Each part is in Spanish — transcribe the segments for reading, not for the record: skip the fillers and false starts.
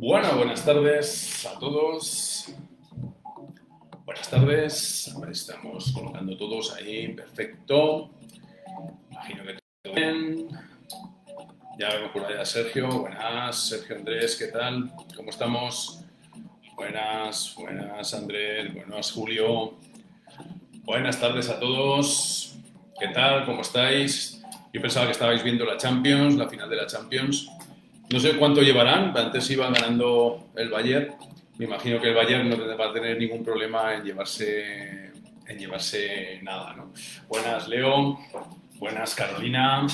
Bueno, buenas tardes a todos. Buenas tardes. A ver, estamos colocando todos ahí. Perfecto. Imagino que todo bien. Ya vemos por allá a Sergio. Buenas. Sergio Andrés, ¿qué tal? ¿Cómo estamos? Buenas, buenas Andrés. Buenas Julio. Buenas tardes a todos. ¿Qué tal? ¿Cómo estáis? Yo pensaba que estabais viendo la Champions, la final de la Champions. No sé cuánto llevarán, antes iban ganando el Bayern. Me imagino que el Bayern no va a tener ningún problema en llevarse nada, ¿no? Buenas, Leo. Buenas, Carolina.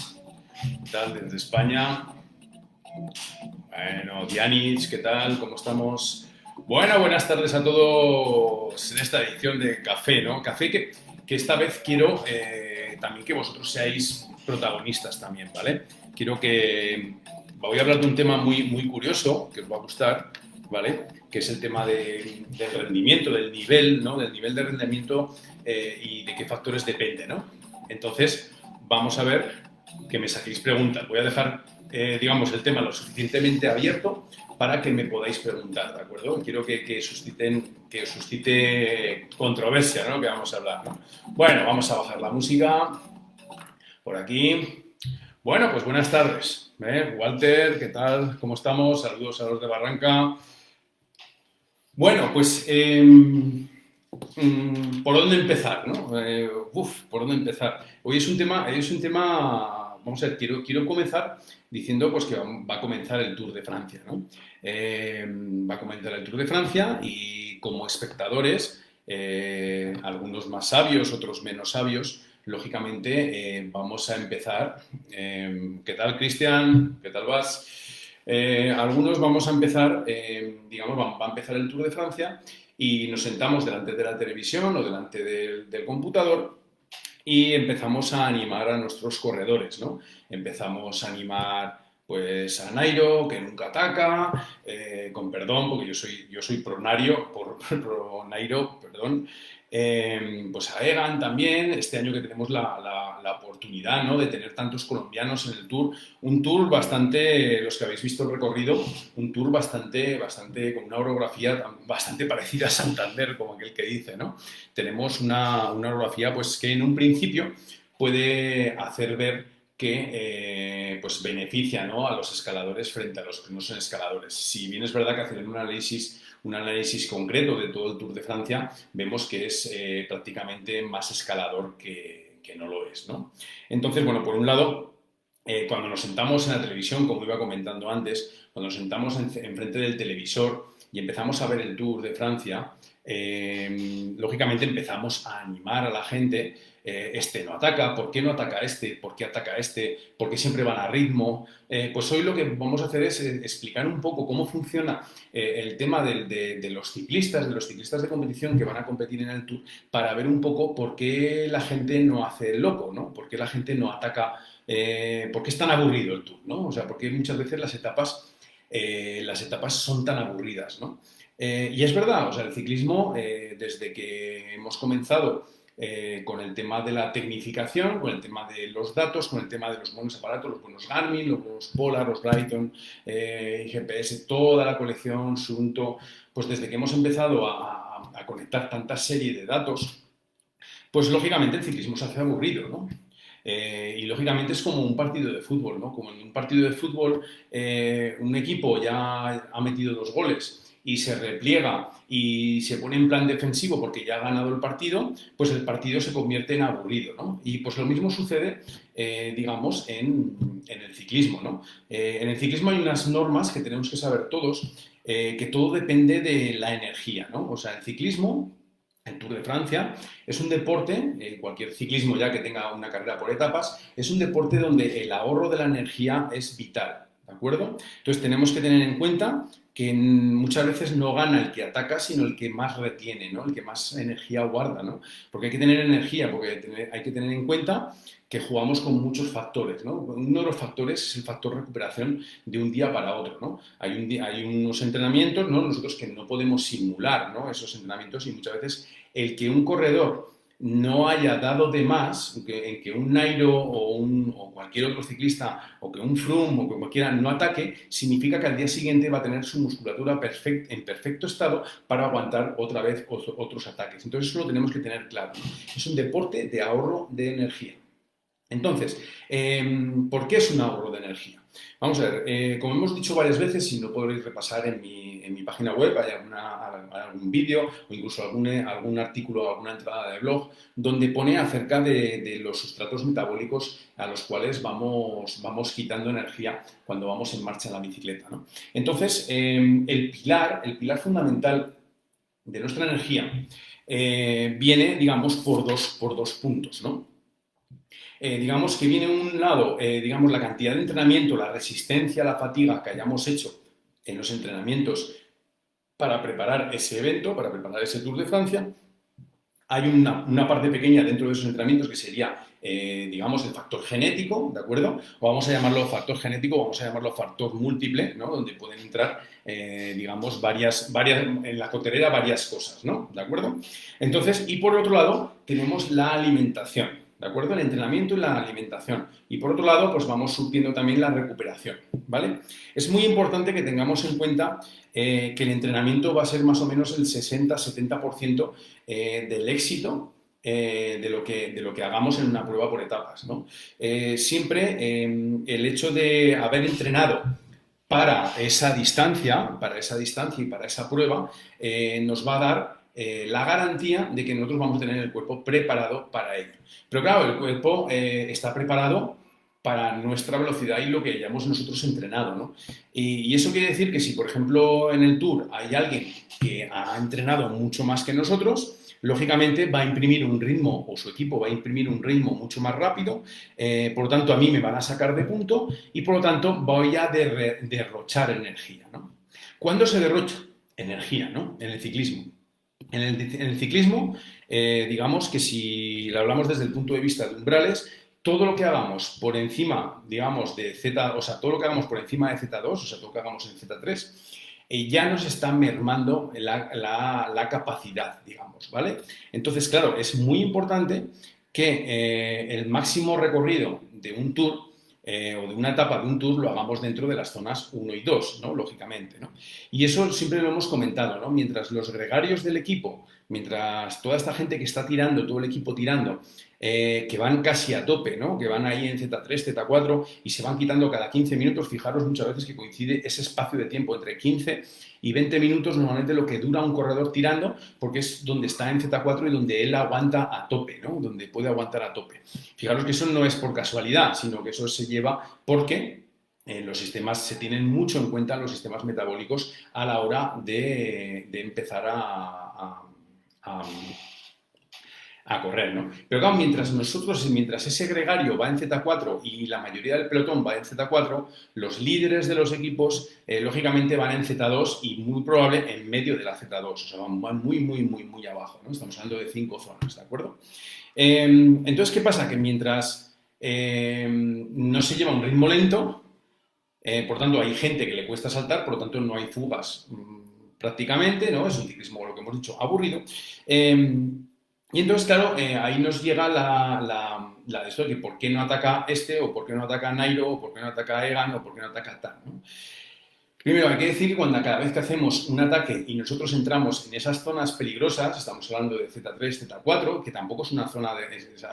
¿Qué tal desde España? Bueno, Dianich, ¿qué tal? ¿Cómo estamos? Bueno, buenas tardes a todos en esta edición de Café, ¿no? Café que esta vez quiero también que vosotros seáis protagonistas también, ¿vale? Quiero que... Voy a hablar de un tema muy curioso, que os va a gustar, ¿vale? Que es el tema del rendimiento, del nivel, ¿no? Del nivel de rendimiento y de qué factores depende, ¿no? Entonces, vamos a ver que me saquéis preguntas. Voy a dejar digamos, el tema lo suficientemente abierto para que me podáis preguntar, ¿de acuerdo? Quiero que suscite controversia, ¿no? Que vamos a hablar, ¿no? Bueno, vamos a bajar la música por aquí. Bueno, pues buenas tardes. Walter, ¿qué tal? ¿Cómo estamos? Saludos a los de Barranca. Bueno, pues ¿por dónde empezar, no? ¿Por dónde empezar? Hoy vamos a ver, quiero comenzar diciendo pues que va a comenzar el Tour de Francia, ¿no? Va a comenzar el Tour de Francia y como espectadores, algunos más sabios, otros menos sabios, lógicamente vamos a empezar. ¿Qué tal, Cristian? ¿Qué tal vas? Algunos vamos a empezar, digamos, va a empezar el Tour de Francia y nos sentamos delante de la televisión o delante del computador y empezamos a animar a nuestros corredores, ¿no? Empezamos a animar pues a Nairo, que nunca ataca, con perdón, porque yo soy pro Nairo, pro Nairo, perdón, pues a Egan también, este año que tenemos la oportunidad, ¿no? De tener tantos colombianos en el Tour, un Tour bastante, los que habéis visto el recorrido, un Tour bastante, con una orografía bastante parecida a Santander, como aquel que dice, ¿no? Tenemos una orografía pues, que en un principio puede hacer ver que pues beneficia, ¿no? A los escaladores frente a los que no son escaladores. Si bien es verdad que hacer un análisis concreto de todo el Tour de Francia, vemos que es prácticamente más escalador que no lo es, ¿no? Entonces, bueno, por un lado, cuando nos sentamos en la televisión, como iba comentando antes, cuando nos sentamos enfrente del televisor y empezamos a ver el Tour de Francia, lógicamente empezamos a animar a la gente, este no ataca, ¿por qué no ataca este? ¿Por qué ataca este? ¿Por qué siempre van a ritmo? Pues hoy lo que vamos a hacer es explicar un poco cómo funciona el tema de los ciclistas de competición que van a competir en el Tour, para ver un poco por qué la gente no hace el loco, ¿no? ¿Por qué la gente no ataca? ¿Por qué es tan aburrido el Tour, ¿no? O sea, porque muchas veces las etapas son tan aburridas, ¿no? Y es verdad, o sea, el ciclismo, desde que hemos comenzado con el tema de la tecnificación, con el tema de los datos, con el tema de los buenos aparatos, los buenos Garmin, los buenos Polar, los Brighton, GPS, toda la colección, Sunto, pues desde que hemos empezado a conectar tanta serie de datos, pues lógicamente el ciclismo se hace aburrido, ¿no? Y lógicamente es como un partido de fútbol, ¿no? Como en un partido de fútbol un equipo ya ha metido 2 goles y se repliega y se pone en plan defensivo porque ya ha ganado el partido, pues el partido se convierte en aburrido, ¿no? Y pues lo mismo sucede, digamos, en el ciclismo, ¿no? En el ciclismo hay unas normas que tenemos que saber todos, que todo depende de la energía, ¿no? O sea, el ciclismo, el Tour de Francia, es un deporte, cualquier ciclismo ya que tenga una carrera por etapas, es un deporte donde el ahorro de la energía es vital, ¿de acuerdo? Entonces tenemos que tener en cuenta que muchas veces no gana el que ataca, sino el que más retiene, ¿no? El que más energía guarda, ¿no? Porque hay que tener energía, porque hay que tener en cuenta que jugamos con muchos factores, ¿no? Uno de los factores es el factor recuperación de un día para otro, ¿no? Hay unos entrenamientos, ¿no? Nosotros que no podemos simular, ¿no? Esos entrenamientos, y muchas veces el que un corredor no haya dado de más, en que un Nairo o cualquier otro ciclista, o que un Froome o que cualquiera no ataque, significa que al día siguiente va a tener su musculatura en perfecto estado para aguantar otra vez otros ataques. Entonces eso lo tenemos que tener claro. Es un deporte de ahorro de energía. Entonces, ¿por qué es un ahorro de energía? Vamos a ver, como hemos dicho varias veces, y no podréis repasar en mi página web, hay algún vídeo o incluso algún artículo, alguna entrada de blog, donde pone acerca de los sustratos metabólicos a los cuales vamos quitando energía cuando vamos en marcha en la bicicleta, ¿no? Entonces, el pilar fundamental de nuestra energía viene, digamos, por dos puntos, ¿no? Digamos que viene un lado, digamos, la cantidad de entrenamiento, la resistencia, la fatiga que hayamos hecho en los entrenamientos para preparar ese evento, para preparar ese Tour de Francia. Hay una parte pequeña dentro de esos entrenamientos que sería, digamos, el factor genético, ¿de acuerdo? O vamos a llamarlo factor genético, vamos a llamarlo factor múltiple, ¿no? Donde pueden entrar, digamos, en la coctelera varias cosas, ¿no? ¿De acuerdo? Entonces, y por otro lado, tenemos la alimentación. ¿De acuerdo? El entrenamiento y la alimentación. Y por otro lado, pues vamos subiendo también la recuperación, ¿vale? Es muy importante que tengamos en cuenta que el entrenamiento va a ser más o menos el 60-70% del éxito de lo que hagamos en una prueba por etapas, ¿no? Siempre el hecho de haber entrenado para esa distancia y para esa prueba, nos va a dar la garantía de que nosotros vamos a tener el cuerpo preparado para ello. Pero claro, el cuerpo está preparado para nuestra velocidad y lo que hayamos nosotros entrenado, ¿no? Y eso quiere decir que si, por ejemplo, en el Tour hay alguien que ha entrenado mucho más que nosotros, lógicamente va a imprimir un ritmo, o su equipo va a imprimir un ritmo mucho más rápido, por lo tanto a mí me van a sacar de punto y por lo tanto voy a derrochar energía, ¿no? ¿Cuándo se derrocha energía, ¿no? En el ciclismo. En el ciclismo, digamos que si lo hablamos desde el punto de vista de umbrales, todo lo que hagamos por encima, digamos, de Z, o sea, todo lo que hagamos por encima de Z2, o sea, todo lo que hagamos en Z3, ya nos está mermando la capacidad, digamos, ¿vale? Entonces, claro, es muy importante que el máximo recorrido de un tour o de una etapa de un tour lo hagamos dentro de las zonas 1 y 2, ¿no? Lógicamente, ¿no? Y eso siempre lo hemos comentado, ¿no? Mientras los gregarios del equipo, mientras toda esta gente que está tirando, todo el equipo tirando, que van casi a tope, ¿no? Que van ahí en Z3, Z4 y se van quitando cada 15 minutos, fijaros muchas veces que coincide ese espacio de tiempo entre 15 y 20 minutos, normalmente lo que dura un corredor tirando, porque es donde está en Z4 y donde él aguanta a tope, ¿no? Donde puede aguantar a tope. Fijaros que eso no es por casualidad, sino que eso se lleva porque los sistemas, se tienen mucho en cuenta los sistemas metabólicos a la hora de empezar a correr, ¿no? Pero claro, mientras ese gregario va en Z4 y la mayoría del pelotón va en Z4, los líderes de los equipos, lógicamente, van en Z2 y muy probable en medio de la Z2, o sea, van muy, muy, muy, muy abajo, ¿no? Estamos hablando de 5 zonas, ¿de acuerdo? Entonces, ¿qué pasa? Que mientras no se lleva un ritmo lento, por tanto, hay gente que le cuesta saltar, por lo tanto, no hay fugas prácticamente, ¿no? Es un ciclismo, lo que hemos dicho, aburrido. Y entonces, claro, ahí nos llega la de esto de que por qué no ataca este, o por qué no ataca Nairo, o por qué no ataca Egan, o por qué no ataca Tan, ¿no? Primero, hay que decir que cada vez que hacemos un ataque y nosotros entramos en esas zonas peligrosas, estamos hablando de Z3, Z4, que tampoco es una zona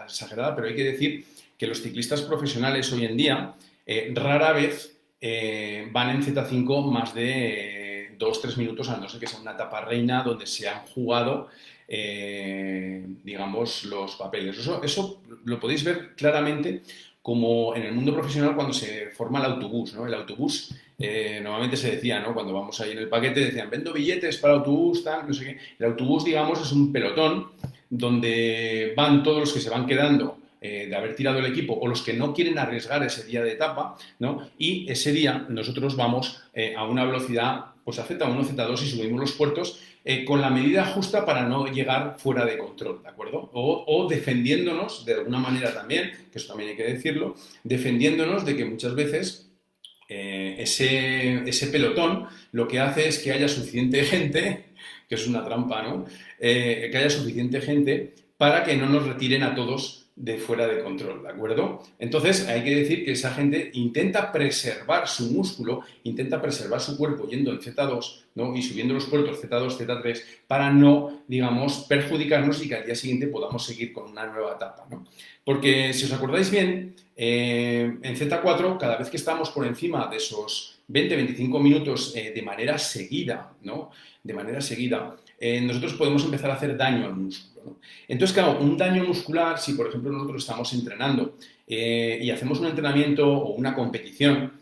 exagerada, pero hay que decir que los ciclistas profesionales hoy en día rara vez van en Z5 más de 2-3 minutos, a no ser que sea una etapa reina donde se han jugado, digamos, los papeles. Eso lo podéis ver claramente como en el mundo profesional cuando se forma el autobús, ¿no? El autobús, normalmente se decía, ¿no? Cuando vamos ahí en el paquete, decían, vendo billetes para el autobús, tal, no sé qué. El autobús, digamos, es un pelotón donde van todos los que se van quedando de haber tirado el equipo o los que no quieren arriesgar ese día de etapa, ¿no? Y ese día nosotros vamos a una velocidad, pues a Z1, Z2 y subimos los puertos con la medida justa para no llegar fuera de control, ¿de acuerdo? O defendiéndonos de alguna manera también, que eso también hay que decirlo, defendiéndonos de que muchas veces ese pelotón lo que hace es que haya suficiente gente, que es una trampa, ¿no? Que haya suficiente gente para que no nos retiren a todos de fuera de control, ¿de acuerdo? Entonces hay que decir que esa gente intenta preservar su músculo, intenta preservar su cuerpo yendo en Z2, ¿no? Y subiendo los puertos Z2, Z3 para no, digamos, perjudicarnos y que al día siguiente podamos seguir con una nueva etapa, ¿no? Porque si os acordáis bien, en Z4 cada vez que estamos por encima de esos 20-25 minutos de manera seguida, ¿no? De manera seguida, nosotros podemos empezar a hacer daño al músculo, ¿no? Entonces, claro, un daño muscular, si por ejemplo nosotros estamos entrenando y hacemos un entrenamiento o una competición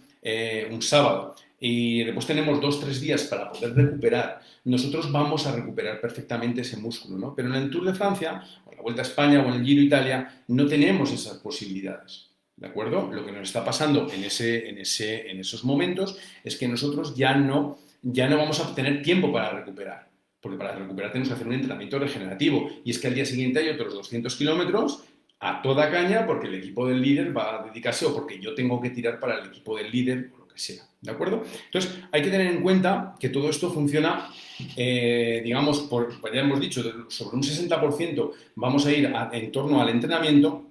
un sábado y después tenemos 2-3 días para poder recuperar, nosotros vamos a recuperar perfectamente ese músculo, ¿no? Pero en el Tour de Francia, o en la Vuelta a España o en el Giro Italia, no tenemos esas posibilidades. ¿De acuerdo? Lo que nos está pasando en esos momentos es que nosotros ya no vamos a tener tiempo para recuperar. Porque para recuperar tenemos que hacer un entrenamiento regenerativo. Y es que al día siguiente hay otros 200 kilómetros a toda caña porque el equipo del líder va a dedicarse o porque yo tengo que tirar para el equipo del líder o lo que sea. ¿De acuerdo? Entonces, hay que tener en cuenta que todo esto funciona, digamos, ya hemos dicho, sobre un 60% vamos a ir en torno al entrenamiento,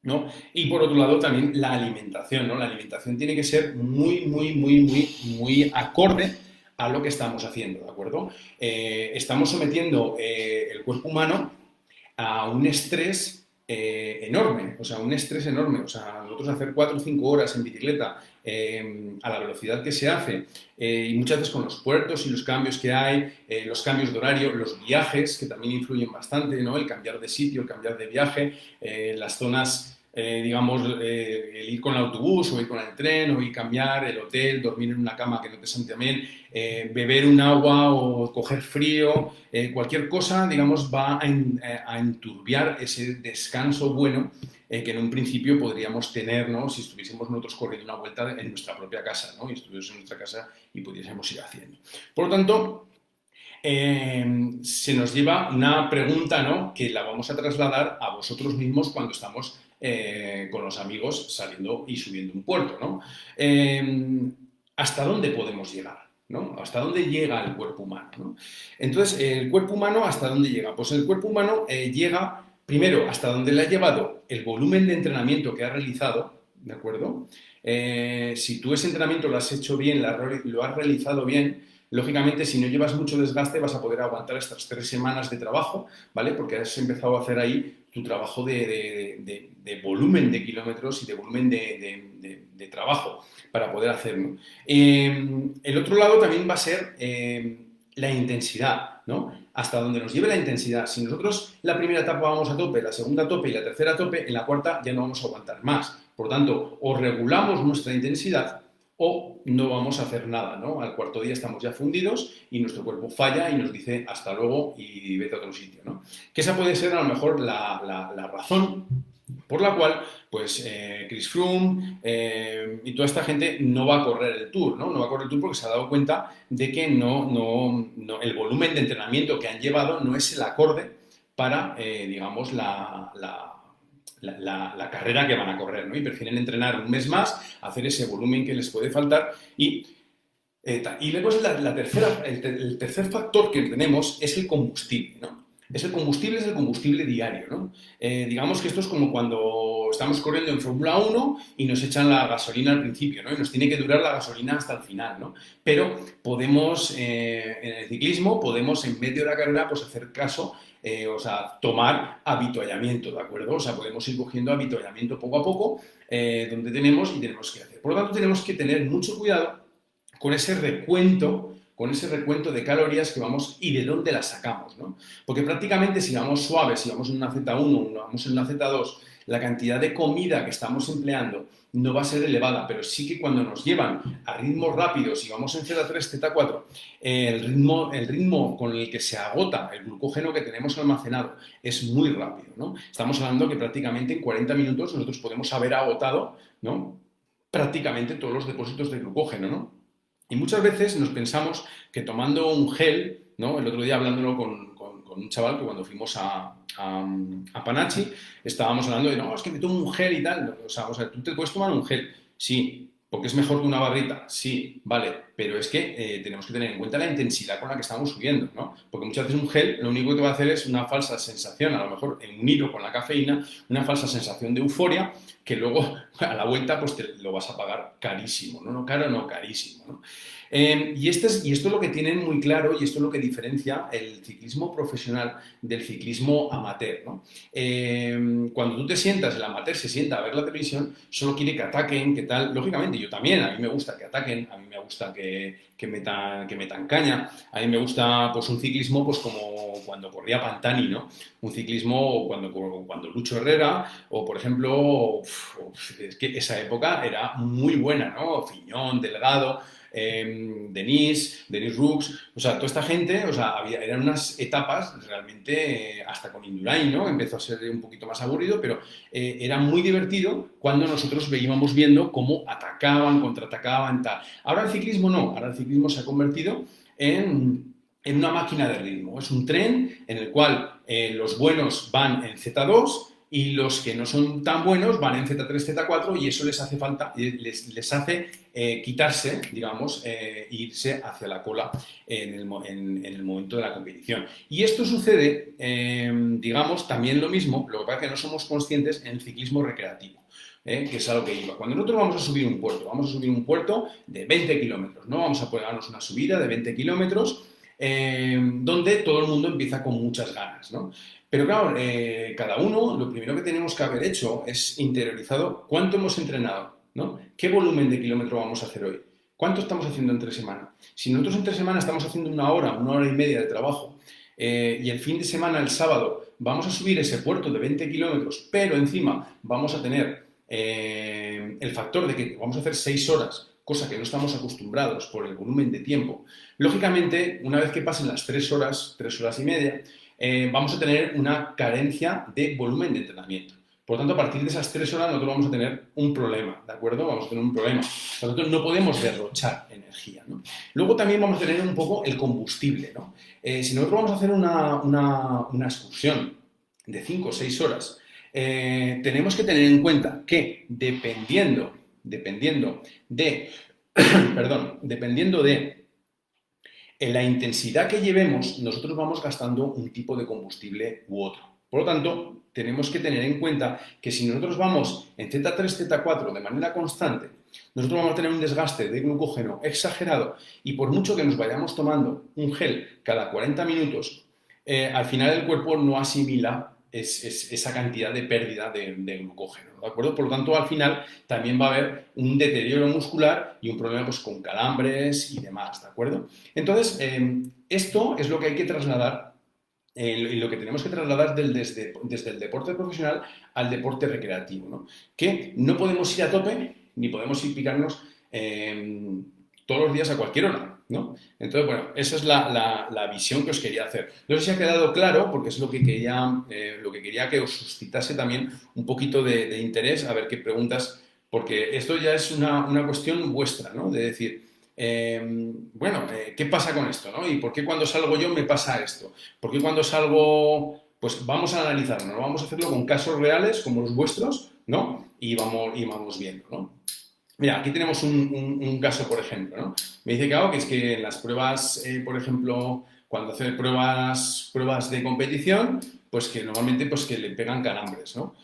¿no? Y por otro lado también la alimentación, ¿no? La alimentación tiene que ser muy, muy, muy, muy, muy acorde a lo que estamos haciendo, ¿de acuerdo? Estamos sometiendo el cuerpo humano a un estrés enorme, o sea, un estrés enorme. O sea, nosotros hacer 4 o 5 horas en bicicleta a la velocidad que se hace y muchas veces con los puertos y los cambios que hay, los cambios de horario, los viajes que también influyen bastante, ¿no? El cambiar de sitio, el cambiar de viaje, las zonas digamos, el ir con el autobús o ir con el tren o ir cambiar el hotel, dormir en una cama que no te siente bien, beber un agua o coger frío, cualquier cosa, digamos, va a enturbiar ese descanso bueno que en un principio podríamos tener, ¿no? Si estuviésemos nosotros corriendo una vuelta en nuestra propia casa, ¿no? Y estuviésemos en nuestra casa y pudiésemos ir haciendo. Por lo tanto, se nos lleva una pregunta, ¿no? Que la vamos a trasladar a vosotros mismos cuando estamos con los amigos saliendo y subiendo un puerto, ¿no? ¿Hasta dónde podemos llegar? ¿No? ¿Hasta dónde llega el cuerpo humano? ¿No? Entonces, ¿el cuerpo humano hasta dónde llega? Pues el cuerpo humano llega, primero, hasta donde le ha llevado el volumen de entrenamiento que ha realizado, ¿de acuerdo? Si tú ese entrenamiento lo has hecho bien, lo has realizado bien, lógicamente, si no llevas mucho desgaste, vas a poder aguantar estas 3 semanas de trabajo, ¿vale? Porque has empezado a hacer ahí tu trabajo de volumen de kilómetros y de volumen de trabajo para poder hacerlo. El otro lado también va a ser la intensidad, ¿no? Hasta donde nos lleve la intensidad. Si nosotros la primera etapa vamos a tope, la segunda a tope y la tercera a tope, en la cuarta ya no vamos a aguantar más. Por lo tanto, o regulamos nuestra intensidad o no vamos a hacer nada, ¿no? Al cuarto día estamos ya fundidos y nuestro cuerpo falla y nos dice hasta luego y vete a otro sitio, ¿no? Que esa puede ser a lo mejor la razón por la cual, pues, Chris Froome y toda esta gente no va a correr el Tour, ¿no? No va a correr el Tour porque se ha dado cuenta de que el volumen de entrenamiento que han llevado no es el acorde para, digamos, la carrera que van a correr, ¿no? Y prefieren entrenar un mes más, hacer ese volumen que les puede faltar y luego el tercer factor que tenemos es el combustible, ¿no? Es el combustible diario, ¿no? Digamos que esto es como cuando estamos corriendo en Fórmula 1 y nos echan la gasolina al principio, ¿no? Y nos tiene que durar la gasolina hasta el final, ¿no? Pero podemos, en el ciclismo, podemos en medio de la carrera, pues hacer caso, o sea, tomar habituallamiento, ¿de acuerdo? O sea, podemos ir cogiendo habituallamiento poco a poco, donde tenemos y tenemos que hacer. Por lo tanto, tenemos que tener mucho cuidado con ese recuento de calorías que vamos y de dónde las sacamos, ¿no? Porque prácticamente si vamos suaves, si vamos en una Z1 o vamos en una Z2, la cantidad de comida que estamos empleando no va a ser elevada, pero sí que cuando nos llevan a ritmos rápidos, si vamos en Z3, Z4, el ritmo con el que se agota el glucógeno que tenemos almacenado es muy rápido, ¿no? Estamos hablando que prácticamente en 40 minutos nosotros podemos haber agotado, ¿no? Prácticamente todos los depósitos de glucógeno, ¿no? Y muchas veces nos pensamos que tomando un gel, ¿no? El otro día hablándolo con un chaval que cuando fuimos a Panachi estábamos hablando de, no, es que me tomo un gel y tal. O sea, tú te puedes tomar un gel, sí, porque es mejor que una barrita, sí, vale, pero es que tenemos que tener en cuenta la intensidad con la que estamos subiendo, ¿no? Porque muchas veces un gel lo único que te va a hacer es una falsa sensación, a lo mejor unido con la cafeína, una falsa sensación de euforia que luego a la vuelta pues te lo vas a pagar carísimo, ¿no? No caro, no carísimo, ¿no? Y esto es lo que tienen muy claro y esto es lo que diferencia el ciclismo profesional del ciclismo amateur, ¿no? Cuando tú te sientas, el amateur se sienta a ver la televisión, solo quiere que ataquen, que tal. Lógicamente, yo también, a mí me gusta que ataquen, a mí me gusta que metan caña, a mí me gusta pues un ciclismo pues como cuando corría Pantani, ¿no? Un ciclismo cuando Lucho Herrera o, por ejemplo, es que esa época era muy buena, ¿no? Fiñón, Delgado, Denis Rux, o sea, toda esta gente, o sea, eran unas etapas realmente, hasta con Indurain, ¿no? Empezó a ser un poquito más aburrido, pero era muy divertido cuando nosotros íbamos viendo cómo atacaban, contraatacaban, tal. Ahora el ciclismo no, ahora el ciclismo se ha convertido en una máquina de ritmo. Es un tren en el cual los buenos van en Z2 y los que no son tan buenos van en Z3, Z4 y eso les hace falta, les hace quitarse, digamos, irse hacia la cola en el momento de la competición. Y esto sucede, digamos, también lo mismo, lo que pasa es que no somos conscientes en el ciclismo recreativo. Que es a lo que iba. Cuando nosotros vamos a subir un puerto de 20 kilómetros, ¿no? Vamos a ponernos una subida de 20 kilómetros donde todo el mundo empieza con muchas ganas, ¿no? Pero claro, cada uno, lo primero que tenemos que haber hecho es interiorizado cuánto hemos entrenado, ¿no? ¿Qué volumen de kilómetro vamos a hacer hoy? ¿Cuánto estamos haciendo entre semana? Si nosotros entre semana estamos haciendo una hora y media de trabajo y el fin de semana, el sábado, vamos a subir ese puerto de 20 kilómetros, pero encima vamos a tener el factor de que vamos a hacer 6 horas, cosa que no estamos acostumbrados por el volumen de tiempo. Lógicamente, una vez que pasen las 3 horas y media, vamos a tener una carencia de volumen de entrenamiento. Por lo tanto, a partir de esas 3 horas nosotros vamos a tener un problema, ¿de acuerdo? Vamos a tener un problema. Por lo tanto, no podemos derrochar energía, ¿no? Luego también vamos a tener un poco el combustible, ¿no? Si nosotros vamos a hacer una excursión de 5 o 6 horas, tenemos que tener en cuenta que dependiendo de, dependiendo de en la intensidad que llevemos, nosotros vamos gastando un tipo de combustible u otro. Por lo tanto, tenemos que tener en cuenta que si nosotros vamos en Z3, Z4 de manera constante, nosotros vamos a tener un desgaste de glucógeno exagerado y por mucho que nos vayamos tomando un gel cada 40 minutos, al final el cuerpo no asimila esa cantidad de pérdida de glucógeno, ¿de acuerdo? Por lo tanto, al final también va a haber un deterioro muscular y un problema pues, con calambres y demás, ¿de acuerdo? Entonces, esto es lo que hay que trasladar y lo que tenemos que trasladar desde el deporte profesional al deporte recreativo, ¿no? Que no podemos ir a tope ni podemos ir picarnos todos los días a cualquier hora, ¿no? Entonces, bueno, esa es la visión que os quería hacer. No sé si ha quedado claro, porque es lo que quería que os suscitase también un poquito de interés, a ver qué preguntas, porque esto ya es una cuestión vuestra, ¿no? De decir, ¿qué pasa con esto, ¿no? ¿Y por qué cuando salgo yo me pasa esto? ¿Por qué cuando salgo, pues vamos a analizarlo, ¿no? Vamos a hacerlo con casos reales como los vuestros, ¿no? Y vamos viendo, ¿no? Mira, aquí tenemos un caso, por ejemplo, ¿no? Me dice que es que en las pruebas, por ejemplo, cuando hace pruebas de competición, pues que normalmente pues que le pegan calambres, ¿no?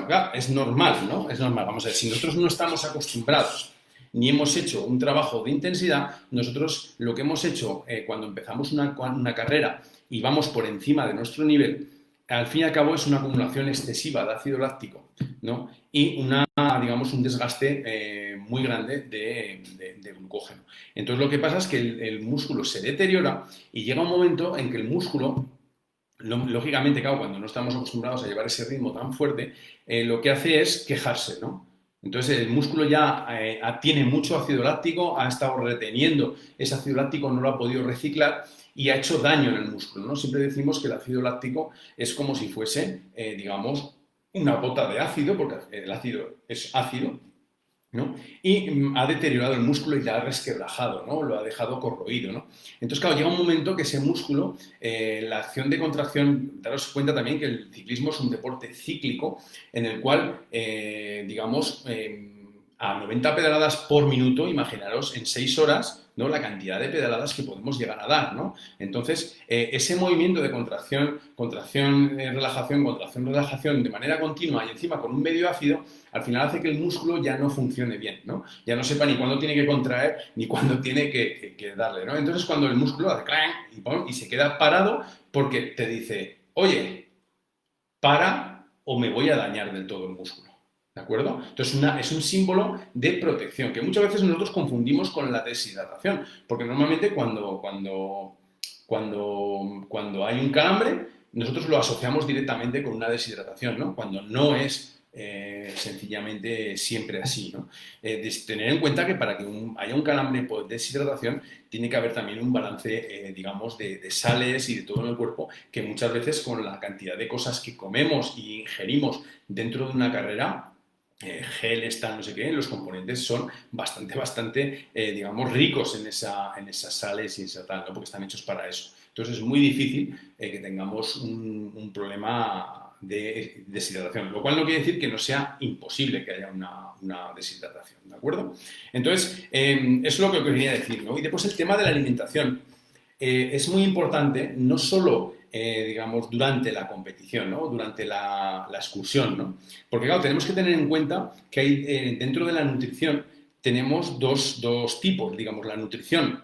Claro, es normal, ¿no? Es normal. Vamos a ver, si nosotros no estamos acostumbrados ni hemos hecho un trabajo de intensidad, nosotros lo que hemos hecho cuando empezamos una carrera y vamos por encima de nuestro nivel, al fin y al cabo es una acumulación excesiva de ácido láctico, ¿no? Y digamos, un desgaste muy grande de glucógeno. Entonces lo que pasa es que el músculo se deteriora y llega un momento en que el músculo, lógicamente, claro, cuando no estamos acostumbrados a llevar ese ritmo tan fuerte, lo que hace es quejarse, ¿no? Entonces el músculo ya tiene mucho ácido láctico, ha estado reteniendo ese ácido láctico, no lo ha podido reciclar y ha hecho daño en el músculo, ¿no? Siempre decimos que el ácido láctico es como si fuese, digamos, una gota de ácido, porque el ácido es ácido, ¿no? Y ha deteriorado el músculo y lo ha resquebrajado, ¿no? Lo ha dejado corroído, ¿no? Entonces, claro, llega un momento que ese músculo, la acción de contracción, daros cuenta también que el ciclismo es un deporte cíclico en el cual, digamos, a 90 pedaladas por minuto, imaginaros en 6 horas, ¿no? La cantidad de pedaladas que podemos llegar a dar, ¿no? Entonces, ese movimiento de contracción, contracción, relajación, contracción, relajación de manera continua y encima con un medio ácido, al final hace que el músculo ya no funcione bien, ¿no? Ya no sepa ni cuándo tiene que contraer ni cuándo tiene que darle, ¿no? Entonces, cuando el músculo hace clang y se queda parado porque te dice, oye, para o me voy a dañar del todo el músculo. ¿De acuerdo? Entonces es un símbolo de protección, que muchas veces nosotros confundimos con la deshidratación, porque normalmente cuando hay un calambre, nosotros lo asociamos directamente con una deshidratación, ¿no? Cuando no es sencillamente siempre así, ¿no? Tener en cuenta que para que haya un calambre por deshidratación tiene que haber también un balance, digamos, de sales y de todo en el cuerpo, que muchas veces con la cantidad de cosas que comemos y ingerimos dentro de una carrera, geles, tal, no sé qué, los componentes son bastante, digamos, ricos en esas sales y esa tal, ¿no? Porque están hechos para eso. Entonces es muy difícil que tengamos un problema de deshidratación, lo cual no quiere decir que no sea imposible que haya una deshidratación, ¿de acuerdo? Entonces, eso es lo que quería decir, ¿no? Y después el tema de la alimentación. Es muy importante, no solo, digamos, durante la competición, ¿no? Durante la excursión, ¿no? Porque, claro, tenemos que tener en cuenta que hay, dentro de la nutrición tenemos dos tipos, digamos, la nutrición,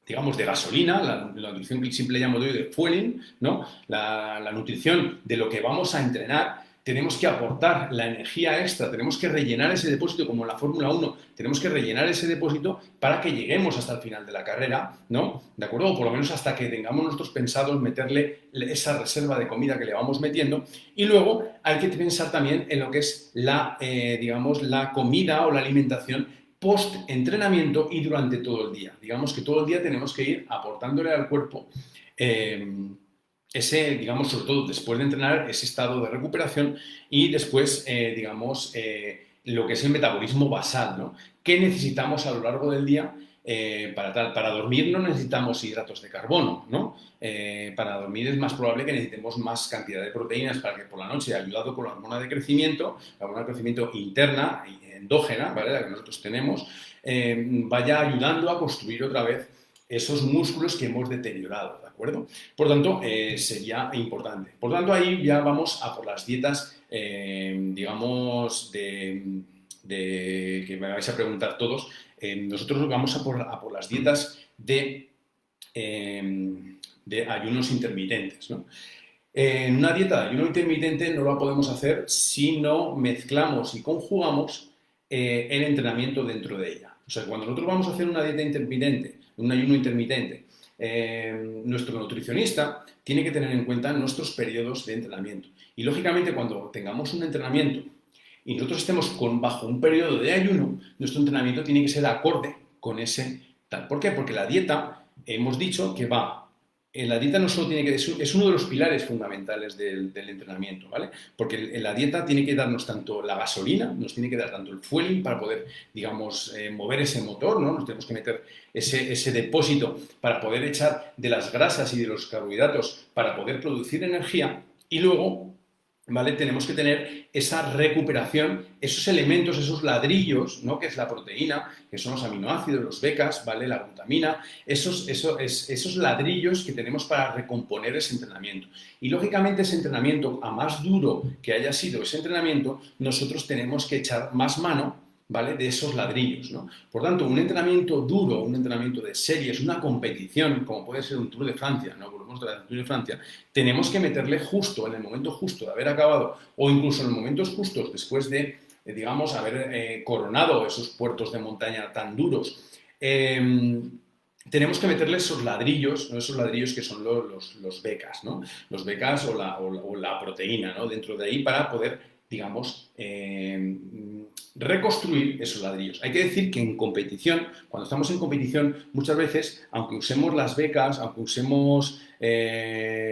digamos, de gasolina, la nutrición que siempre llamo de fueling, ¿no? La nutrición de lo que vamos a entrenar. Tenemos que aportar la energía extra, tenemos que rellenar ese depósito, como en la Fórmula 1, tenemos que rellenar ese depósito para que lleguemos hasta el final de la carrera, ¿no? ¿De acuerdo? O por lo menos hasta que tengamos nosotros pensados meterle esa reserva de comida que le vamos metiendo. Y luego hay que pensar también en lo que es digamos, la comida o la alimentación post-entrenamiento y durante todo el día. Digamos que todo el día tenemos que ir aportándole al cuerpo ese, digamos, sobre todo después de entrenar, ese estado de recuperación y después, digamos, lo que es el metabolismo basal, ¿no? ¿Qué necesitamos a lo largo del día? Para dormir no necesitamos hidratos de carbono, ¿no? Para dormir es más probable que necesitemos más cantidad de proteínas para que por la noche, ayudado por la hormona de crecimiento, la hormona de crecimiento interna, endógena, ¿vale? La que nosotros tenemos, vaya ayudando a construir otra vez esos músculos que hemos deteriorado, ¿de acuerdo? Por tanto, sería importante. Por tanto, ahí ya vamos a por las dietas, digamos, que me vais a preguntar todos. Nosotros vamos a por las dietas de ayunos intermitentes, ¿no? En una dieta de ayuno intermitente no la podemos hacer si no mezclamos y conjugamos el entrenamiento dentro de ella. O sea, cuando nosotros vamos a hacer una dieta intermitente, un ayuno intermitente, nuestro nutricionista tiene que tener en cuenta nuestros periodos de entrenamiento. Y lógicamente cuando tengamos un entrenamiento y nosotros estemos bajo un periodo de ayuno, nuestro entrenamiento tiene que ser acorde con ese tal. ¿Por qué? Porque la dieta, hemos dicho que la dieta no solo tiene que es uno de los pilares fundamentales del entrenamiento, ¿vale? Porque en la dieta tiene que darnos tanto la gasolina, nos tiene que dar tanto el fueling para poder, digamos, mover ese motor, ¿no? Nos tenemos que meter ese depósito para poder echar de las grasas y de los carbohidratos para poder producir energía y luego, ¿vale? Tenemos que tener esa recuperación, esos elementos, esos ladrillos, ¿no? Que es la proteína, que son los aminoácidos, los becas, ¿vale? La glutamina, esos ladrillos que tenemos para recomponer ese entrenamiento. Y lógicamente ese entrenamiento, a más duro que haya sido ese entrenamiento, nosotros tenemos que echar más mano, ¿vale? De esos ladrillos, ¿no? Por tanto, un entrenamiento duro, un entrenamiento de series, una competición, como puede ser un Tour de Francia, ¿no? Volvemos a Tour de Francia, tenemos que meterle justo, en el momento justo de haber acabado, o incluso en los momentos justos después de, digamos, haber coronado esos puertos de montaña tan duros. Tenemos que meterle esos ladrillos, ¿no? Esos ladrillos que son los becas, ¿no? Los becas o la proteína, ¿no? Dentro de ahí para poder, digamos, reconstruir esos ladrillos. Hay que decir que en competición, cuando estamos en competición, muchas veces, aunque usemos las becas, aunque usemos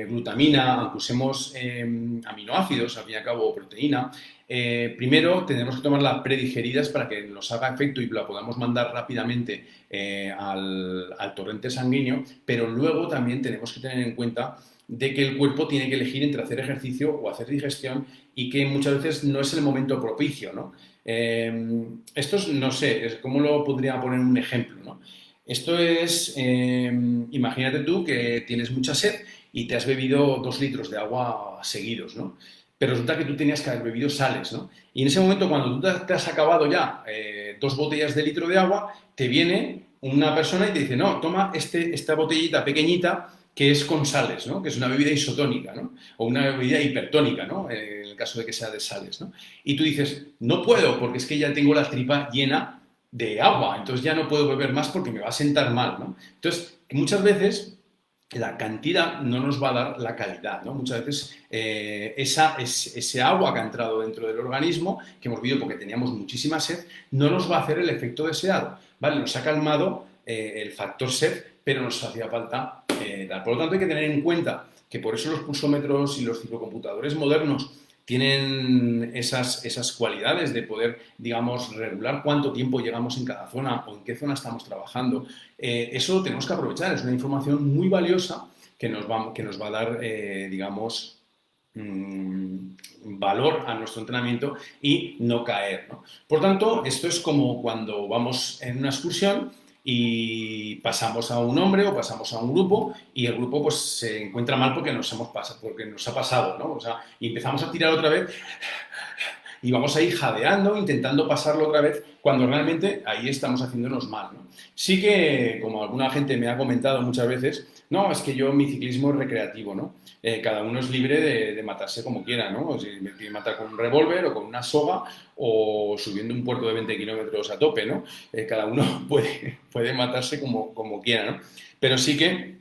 glutamina, aunque usemos aminoácidos, al fin y al cabo, o proteína, primero tenemos que tomarlas predigeridas para que nos haga efecto y la podamos mandar rápidamente al torrente sanguíneo, pero luego también tenemos que tener en cuenta de que el cuerpo tiene que elegir entre hacer ejercicio o hacer digestión y que muchas veces no es el momento propicio, ¿no? Esto es, no sé, ¿cómo lo podría poner un ejemplo, ¿no? Esto es, imagínate tú que tienes mucha sed y te has bebido 2 litros de agua seguidos, ¿no? Pero resulta que tú tenías que haber bebido sales, ¿no? Y en ese momento, cuando tú te has acabado ya 2 botellas de litro de agua, te viene una persona y te dice, no, toma esta botellita pequeñita que es con sales, ¿no? Que es una bebida isotónica, ¿no? O una bebida hipertónica, ¿no? En el caso de que sea de sales, ¿no? Y tú dices, no puedo porque es que ya tengo la tripa llena de agua, entonces ya no puedo beber más porque me va a sentar mal, ¿no? Entonces, muchas veces la cantidad no nos va a dar la calidad, ¿no? Muchas veces ese agua que ha entrado dentro del organismo, que hemos bebido porque teníamos muchísima sed, no nos va a hacer el efecto deseado, ¿vale? Nos ha calmado el factor sed, pero nos hacía falta dar. Por lo tanto, hay que tener en cuenta que por eso los pulsómetros y los ciclocomputadores modernos tienen esas cualidades de poder, digamos, regular cuánto tiempo llegamos en cada zona o en qué zona estamos trabajando. Eso lo tenemos que aprovechar, es una información muy valiosa que nos va a dar, digamos, valor a nuestro entrenamiento y no caer, ¿no? Por tanto, esto es como cuando vamos en una excursión y pasamos a un hombre o pasamos a un grupo y el grupo pues se encuentra mal porque nos ha pasado, ¿no? O sea, y empezamos a tirar otra vez y vamos a ir jadeando, intentando pasarlo otra vez, cuando realmente ahí estamos haciéndonos mal, ¿no? Sí que, como alguna gente me ha comentado muchas veces, no, es que yo mi ciclismo es recreativo, ¿no? Cada uno es libre de matarse como quiera, ¿no? O si me quiere matar con un revólver o con una soga o subiendo un puerto de 20 kilómetros a tope, ¿no? Cada uno puede matarse como quiera, ¿no? Pero sí que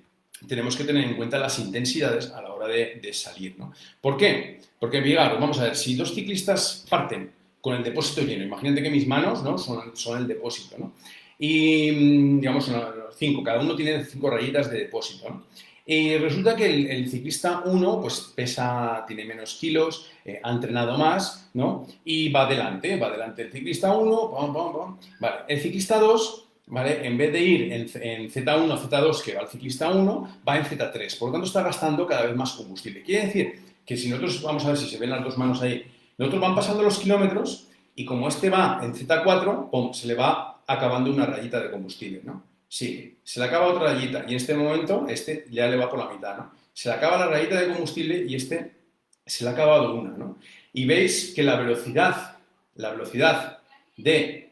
tenemos que tener en cuenta las intensidades a la hora de salir, ¿no? ¿Por qué? Porque, Vigar, vamos a ver, si 2 ciclistas parten con el depósito lleno, imagínate que mis manos, ¿no? son el depósito, ¿no? Y, digamos, son 5, cada uno tiene 5 rayitas de depósito, ¿no? Y resulta que el ciclista 1, pues tiene menos kilos, ha entrenado más, ¿no? Y va adelante el ciclista 1, pam, pam, pam. Vale, el ciclista 2, ¿vale? En vez de ir en Z1, Z2, que va el ciclista 1, va en Z3. Por lo tanto, está gastando cada vez más combustible. Quiere decir que si nosotros, vamos a ver si se ven las dos manos ahí, nosotros van pasando los kilómetros y como este va en Z4, ¡pum!, se le va acabando una rayita de combustible, ¿no? Sí, se le acaba otra rayita y en este momento este ya le va por la mitad, ¿no? Se le acaba la rayita de combustible y este se le ha acabado una, ¿no? Y veis que la velocidad de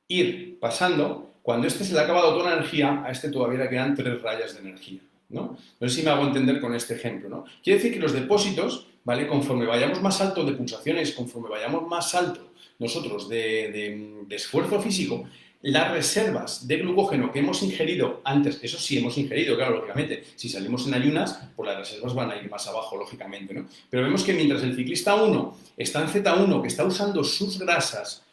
ir pasando, cuando este se le ha acabado toda la energía, a este todavía le quedan 3 rayas de energía, ¿no? No sé si me hago entender con este ejemplo, ¿no? Quiere decir que los depósitos, ¿vale? Conforme vayamos más alto de pulsaciones, conforme vayamos más alto nosotros de esfuerzo físico, las reservas de glucógeno que hemos ingerido antes, eso sí hemos ingerido, claro, lógicamente, si salimos en ayunas, pues las reservas van a ir más abajo, lógicamente, ¿no? Pero vemos que mientras el ciclista 1 está en Z1, que está usando sus grasas,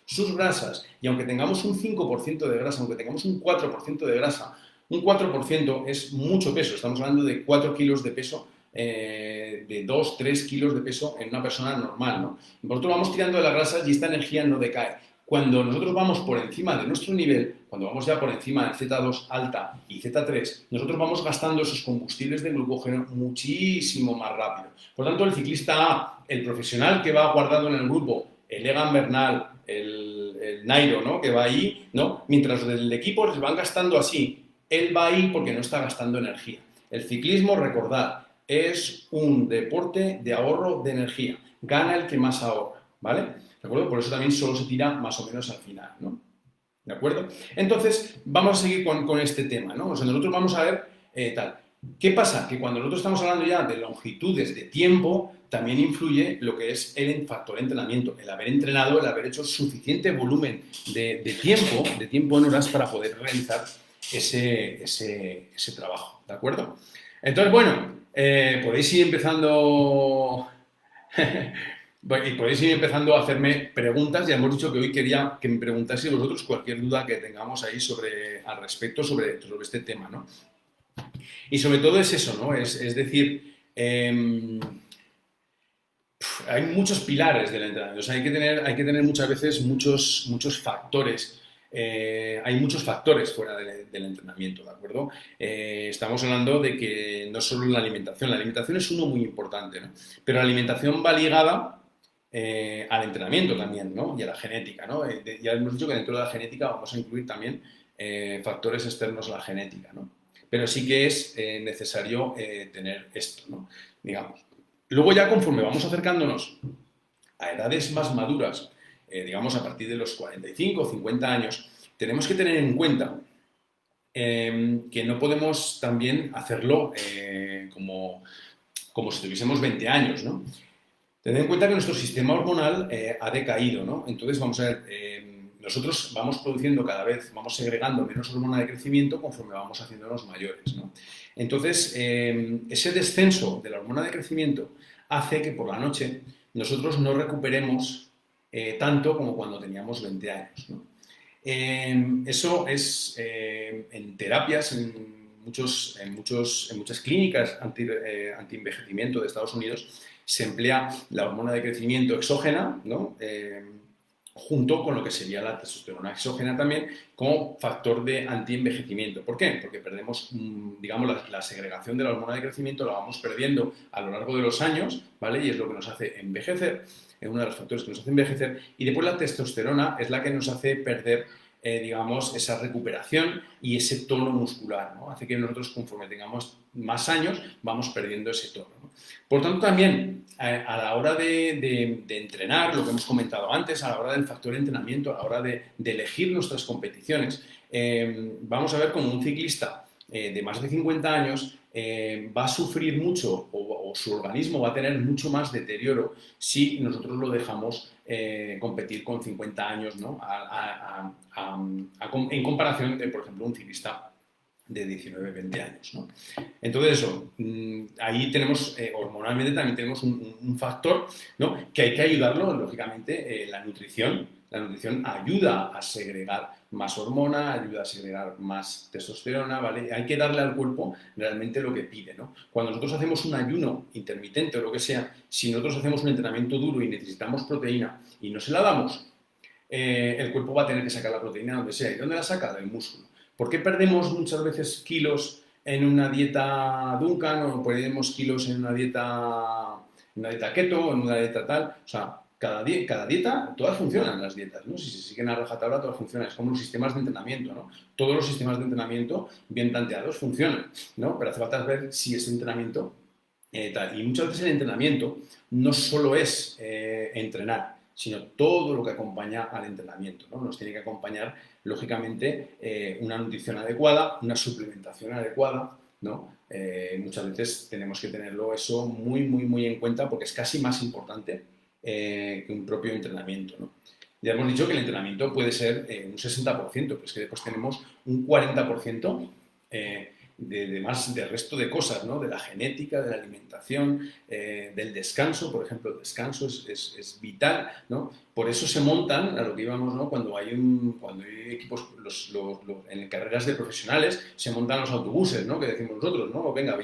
y aunque tengamos un 5% de grasa, aunque tengamos un 4% de grasa, un 4% es mucho peso, estamos hablando de 4 kilos de peso, de 2-3 kilos de peso en una persona normal, ¿no? Nosotros vamos tirando de las grasas y esta energía no decae. Cuando nosotros vamos por encima de nuestro nivel, cuando vamos ya por encima de Z2 alta y Z3, nosotros vamos gastando esos combustibles de glucógeno muchísimo más rápido. Por tanto, el ciclista A, el profesional que va guardando en el grupo, el Egan Bernal, el Nairo, ¿no?, que va ahí, ¿no?, mientras el equipo les van gastando así, él va ahí porque no está gastando energía. El ciclismo, recordad, es un deporte de ahorro de energía. Gana el que más ahorra, ¿vale? ¿De acuerdo? Por eso también solo se tira más o menos al final, ¿no? ¿De acuerdo? Entonces, vamos a seguir con este tema, ¿no? O sea, nosotros vamos a ver tal. ¿Qué pasa? Que cuando nosotros estamos hablando ya de longitudes de tiempo, también influye lo que es el factor entrenamiento, el haber entrenado, el haber hecho suficiente volumen de tiempo en horas para poder realizar ese trabajo, ¿de acuerdo? Entonces, bueno, podéis ir empezando y podéis ir empezando a hacerme preguntas. Ya hemos dicho que hoy quería que me preguntaseis vosotros cualquier duda que tengamos ahí al respecto sobre este tema, ¿no? Y sobre todo es eso, ¿no? Es decir, hay muchos pilares del entrenamiento. O sea, hay que tener muchas veces muchos factores hay muchos factores fuera del entrenamiento, ¿de acuerdo? Estamos hablando de que no solo la alimentación es uno muy importante, ¿no? Pero la alimentación va ligada al entrenamiento también, ¿no? Y a la genética, ¿no? Ya hemos dicho que dentro de la genética vamos a incluir también factores externos a la genética, ¿no? Pero sí que es necesario tener esto, ¿no? Digamos. Luego ya conforme vamos acercándonos a edades más maduras, digamos a partir de los 45 o 50 años, tenemos que tener en cuenta que no podemos también hacerlo como si tuviésemos 20 años, ¿no? Tened en cuenta que nuestro sistema hormonal ha decaído, ¿no? Entonces, vamos a ver, nosotros vamos produciendo cada vez, vamos segregando menos hormona de crecimiento conforme vamos haciéndonos mayores, ¿no? Entonces, ese descenso de la hormona de crecimiento hace que por la noche nosotros no recuperemos tanto como cuando teníamos 20 años, ¿no? Eso es en terapias, en muchas clínicas anti-envejecimiento de Estados Unidos, se emplea la hormona de crecimiento exógena, ¿no? Junto con lo que sería la testosterona exógena también, como factor de anti-envejecimiento. ¿Por qué? Porque perdemos, digamos, la segregación de la hormona de crecimiento, la vamos perdiendo a lo largo de los años, ¿vale? Y es lo que nos hace envejecer, es uno de los factores que nos hace envejecer, y después la testosterona es la que nos hace perder, digamos, esa recuperación y ese tono muscular, ¿no? Hace que nosotros, conforme tengamos más años, vamos perdiendo ese tono, ¿no? Por tanto, también a la hora de entrenar, lo que hemos comentado antes, a la hora del factor entrenamiento, a la hora de elegir nuestras competiciones, vamos a ver cómo un ciclista de más de 50 años va a sufrir mucho o su organismo va a tener mucho más deterioro si nosotros lo dejamos competir con 50 años, ¿no? En comparación de, por ejemplo, un ciclista de 19, 20 años, ¿no? Entonces eso, ahí tenemos, hormonalmente también tenemos un factor, ¿no? Que hay que ayudarlo, lógicamente, la nutrición. La nutrición ayuda a segregar más hormona, ayuda a segregar más testosterona, ¿vale? Hay que darle al cuerpo realmente lo que pide, ¿no? Cuando nosotros hacemos un ayuno intermitente o lo que sea, si nosotros hacemos un entrenamiento duro y necesitamos proteína y no se la damos, el cuerpo va a tener que sacar la proteína donde sea. ¿Y dónde la saca? Del músculo. ¿Por qué perdemos muchas veces kilos en una dieta Duncan o perdemos kilos en una dieta keto o en una dieta tal? O sea, cada dieta, todas funcionan las dietas, ¿no? Si se siguen a rajatabla, todas funcionan. Es como los sistemas de entrenamiento, ¿no? Todos los sistemas de entrenamiento bien planteados funcionan, ¿no? Pero hace falta ver si ese entrenamiento tal. Y muchas veces el entrenamiento no solo es entrenar, sino todo lo que acompaña al entrenamiento, ¿no? Nos tiene que acompañar, lógicamente, una nutrición adecuada, una suplementación adecuada, ¿no? Muchas veces tenemos que tenerlo eso muy, muy, muy en cuenta porque es casi más importante que un propio entrenamiento, ¿no? Ya hemos dicho que el entrenamiento puede ser un 60%, pero es que después tenemos un 40% del resto de cosas, ¿no? De la genética, de la alimentación, del descanso, por ejemplo, el descanso es vital, ¿no? Por eso se montan, a lo que íbamos, ¿no? Cuando hay equipos, en carreras de profesionales, se montan los autobuses, ¿no? Que decimos nosotros, ¿no? Venga,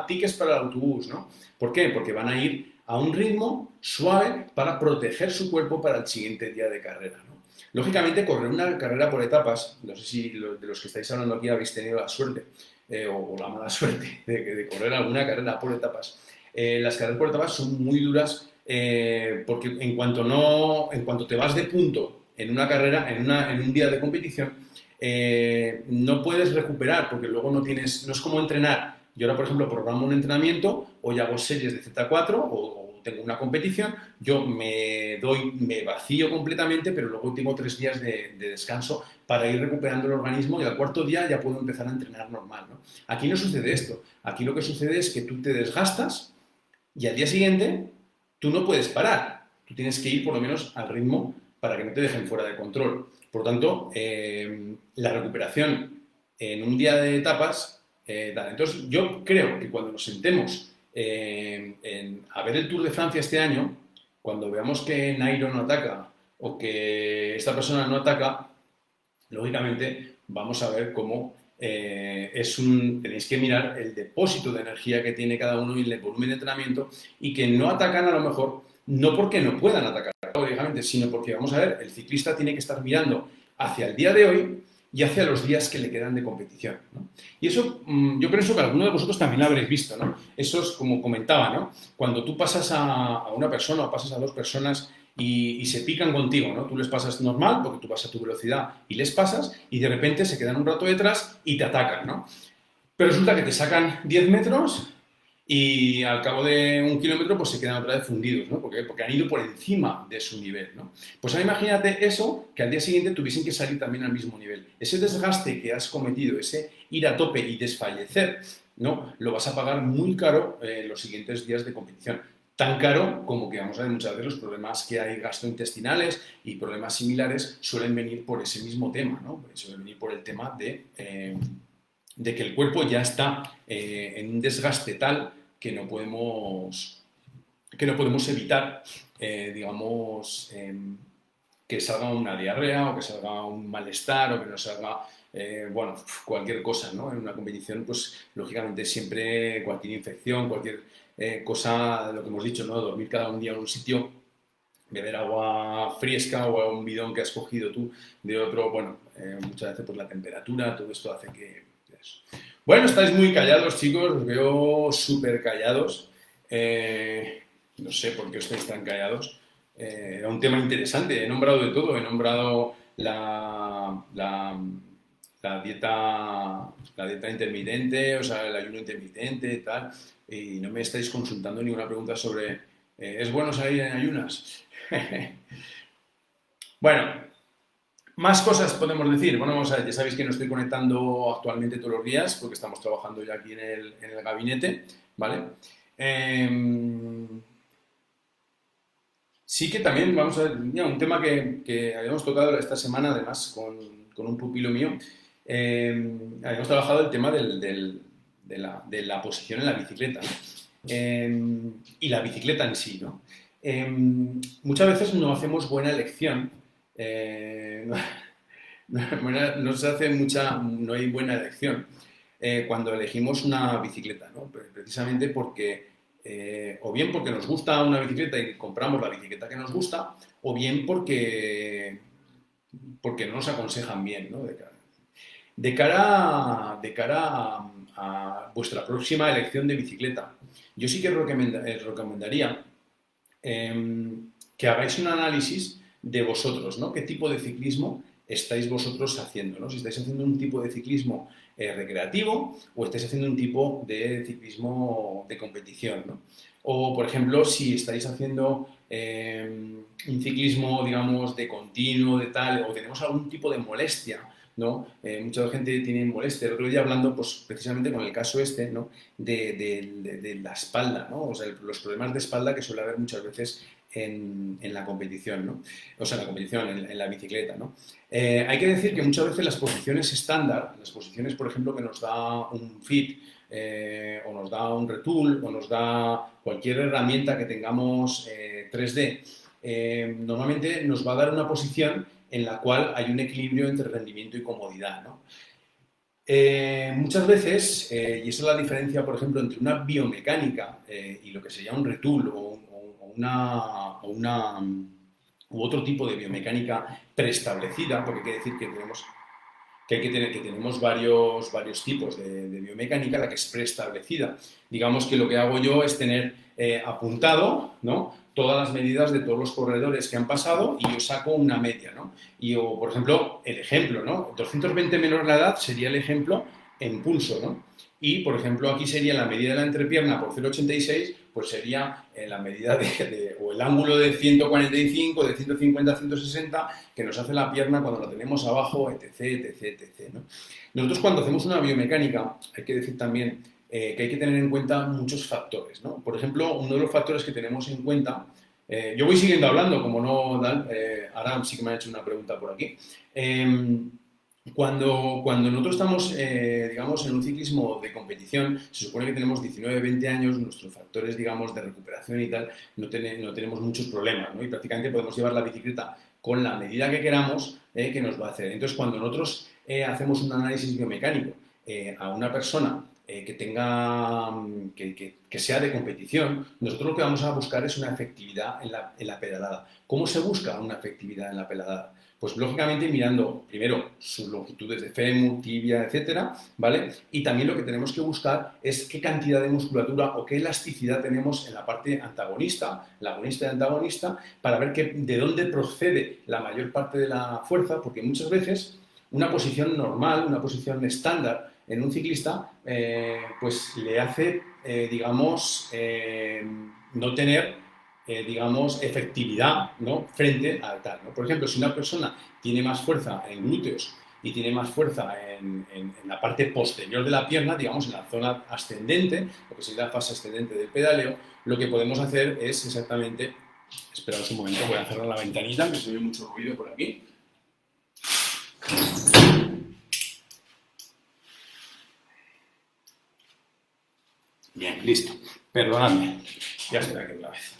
tickets para el autobús, ¿no? ¿Por qué? Porque van a ir a un ritmo suave para proteger su cuerpo para el siguiente día de carrera, ¿no? Lógicamente, correr una carrera por etapas, no sé si de los que estáis hablando aquí habéis tenido la suerte o la mala suerte de correr alguna carrera por etapas. Las carreras por etapas son muy duras porque en cuanto te vas de punto en una carrera, en un día de competición, no puedes recuperar porque luego no es como entrenar. Yo ahora, por ejemplo, programo un entrenamiento, hoy hago series de Z4 o tengo una competición, yo me vacío completamente, pero luego tengo 3 días de descanso para ir recuperando el organismo y al cuarto día ya puedo empezar a entrenar normal, ¿no? Aquí no sucede esto. Aquí lo que sucede es que tú te desgastas y al día siguiente tú no puedes parar. Tú tienes que ir por lo menos al ritmo para que no te dejen fuera de control. Por tanto, la recuperación en un día de etapas, entonces yo creo que cuando nos sentemos a ver el Tour de Francia este año, cuando veamos que Nairo no ataca o que esta persona no ataca, lógicamente vamos a ver cómo tenéis que mirar el depósito de energía que tiene cada uno y el volumen de entrenamiento y que no atacan a lo mejor, no porque no puedan atacar, lógicamente, sino porque, vamos a ver, el ciclista tiene que estar mirando hacia el día de hoy y hacia los días que le quedan de competición, ¿no? Y eso, yo pienso que alguno de vosotros también lo habréis visto, ¿no? Eso es como comentaba, ¿no? Cuando tú pasas a una persona o pasas a dos personas y se pican contigo, ¿no? Tú les pasas normal, porque tú vas a tu velocidad y les pasas, y de repente se quedan un rato detrás y te atacan, ¿no? Pero resulta que te sacan 10 metros y al cabo de 1 kilómetro pues se quedan otra vez fundidos, ¿no? Porque han ido por encima de su nivel, ¿no? Pues ahora imagínate eso, que al día siguiente tuviesen que salir también al mismo nivel. Ese desgaste que has cometido, ese ir a tope y desfallecer, ¿no? Lo vas a pagar muy caro los siguientes días de competición. Tan caro como que, vamos a ver, muchas veces los problemas que hay gastrointestinales y problemas similares suelen venir por ese mismo tema, ¿no? Suelen venir por el tema de que el cuerpo ya está en un desgaste tal que no podemos evitar, digamos, que salga una diarrea o que salga un malestar o que no salga, bueno, cualquier cosa, ¿no? En una competición, pues, lógicamente, siempre cualquier infección, cualquier cosa, lo que hemos dicho, ¿no? Dormir cada un día en un sitio, beber agua fresca o un bidón que has cogido tú de otro, bueno, muchas veces pues la temperatura, todo esto hace que... Eso. Bueno, estáis muy callados, chicos, os veo súper callados. No sé por qué estáis tan callados. Era un tema interesante, he nombrado de todo, he nombrado la dieta intermitente, o sea, el ayuno intermitente y tal, y no me estáis consultando ninguna pregunta sobre ¿es bueno salir en ayunas? Bueno, más cosas podemos decir. Bueno, vamos a ver, ya sabéis que no estoy conectando actualmente todos los días porque estamos trabajando ya aquí en el gabinete, ¿vale? Sí que también, vamos a ver, mira, un tema que habíamos tocado esta semana, además, con un pupilo mío, habíamos trabajado el tema de la posición en la bicicleta, ¿no? Y la bicicleta en sí, ¿no? Muchas veces no hacemos buena elección, no se hace no hay buena elección cuando elegimos una bicicleta, ¿no? Precisamente porque, o bien porque nos gusta una bicicleta y compramos la bicicleta que nos gusta, o bien porque no nos aconsejan bien, ¿no? De cara a vuestra próxima elección de bicicleta, yo sí que recomendaría que hagáis un análisis de vosotros, ¿no? ¿Qué tipo de ciclismo estáis vosotros haciendo, ¿no? Si estáis haciendo un tipo de ciclismo recreativo o estáis haciendo un tipo de ciclismo de competición, ¿no? O, por ejemplo, si estáis haciendo un ciclismo, digamos, de continuo, de tal, o tenemos algún tipo de molestia, ¿no? Mucha gente tiene molestia. El otro día hablando, pues, precisamente con el caso este, ¿no? De la espalda, ¿no? O sea, los problemas de espalda que suele haber muchas veces en la competición, ¿no? O sea, en la competición, en la bicicleta, ¿no? Hay que decir que muchas veces las posiciones estándar, las posiciones, por ejemplo, que nos da un fit, o nos da un retool, o nos da cualquier herramienta que tengamos 3D, normalmente nos va a dar una posición en la cual hay un equilibrio entre rendimiento y comodidad, ¿no? Muchas veces, y esa es la diferencia, por ejemplo, entre una biomecánica y lo que sería un retool u otro tipo de biomecánica preestablecida, porque hay que decir que tenemos varios tipos de biomecánica, la que es preestablecida. Digamos que lo que hago yo es tener apuntado, ¿no? Todas las medidas de todos los corredores que han pasado y yo saco una media, ¿no? Y yo, por ejemplo, el ejemplo, ¿no? 220 menor la edad sería el ejemplo en pulso, ¿no? Y, por ejemplo, aquí sería la medida de la entrepierna por 0,86, pues sería la medida o el ángulo de 145, de 150 a 160, que nos hace la pierna cuando la tenemos abajo, etc, etc, etc, ¿no? Nosotros cuando hacemos una biomecánica, hay que decir también que hay que tener en cuenta muchos factores, ¿no? Por ejemplo, uno de los factores que tenemos en cuenta, yo voy siguiendo hablando, como no, Dan, ahora sí que me ha hecho una pregunta por aquí. Cuando nosotros estamos, digamos, en un ciclismo de competición, se supone que tenemos 19, 20 años, nuestros factores, digamos, de recuperación y tal, no tenemos muchos problemas, ¿no? Y prácticamente podemos llevar la bicicleta con la medida que queramos, que nos va a hacer. Entonces, cuando nosotros hacemos un análisis biomecánico a una persona que sea de competición, nosotros lo que vamos a buscar es una efectividad en la pedalada. ¿Cómo se busca una efectividad en la pedalada? Pues lógicamente mirando primero sus longitudes de fémur, tibia, etcétera, ¿vale? Y también lo que tenemos que buscar es qué cantidad de musculatura o qué elasticidad tenemos en la parte antagonista, la agonista y antagonista, para ver de dónde procede la mayor parte de la fuerza, porque muchas veces una posición normal, una posición estándar en un ciclista, pues le hace, digamos, no tener, digamos, efectividad, ¿no? Frente al tal, ¿no? Por ejemplo, si una persona tiene más fuerza en glúteos y tiene más fuerza en la parte posterior de la pierna, digamos, en la zona ascendente, lo que sería la fase ascendente del pedaleo, lo que podemos hacer es exactamente, esperaos un momento, voy a cerrar la ventanita, que se oye mucho ruido por aquí. Bien, listo. Perdonadme. Ya estoy aquí otra vez.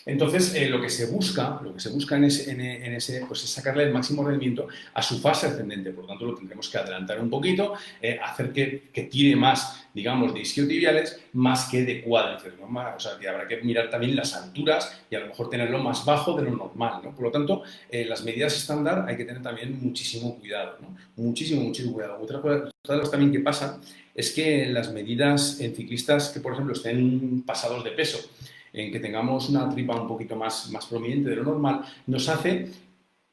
Entonces, lo que se busca en ese pues es sacarle el máximo rendimiento a su fase ascendente. Por lo tanto, lo tendremos que adelantar un poquito, hacer que tire más, digamos, de isquiotibiales más que de cuádriceps, ¿no? O sea, que habrá que mirar también las alturas y a lo mejor tenerlo más bajo de lo normal, ¿no? Por lo tanto, las medidas estándar hay que tener también muchísimo cuidado, ¿no? Muchísimo, muchísimo cuidado. Otra cosa también que pasa es que las medidas en ciclistas que, por ejemplo, estén pasados de peso, en que tengamos una tripa un poquito más prominente de lo normal, nos hace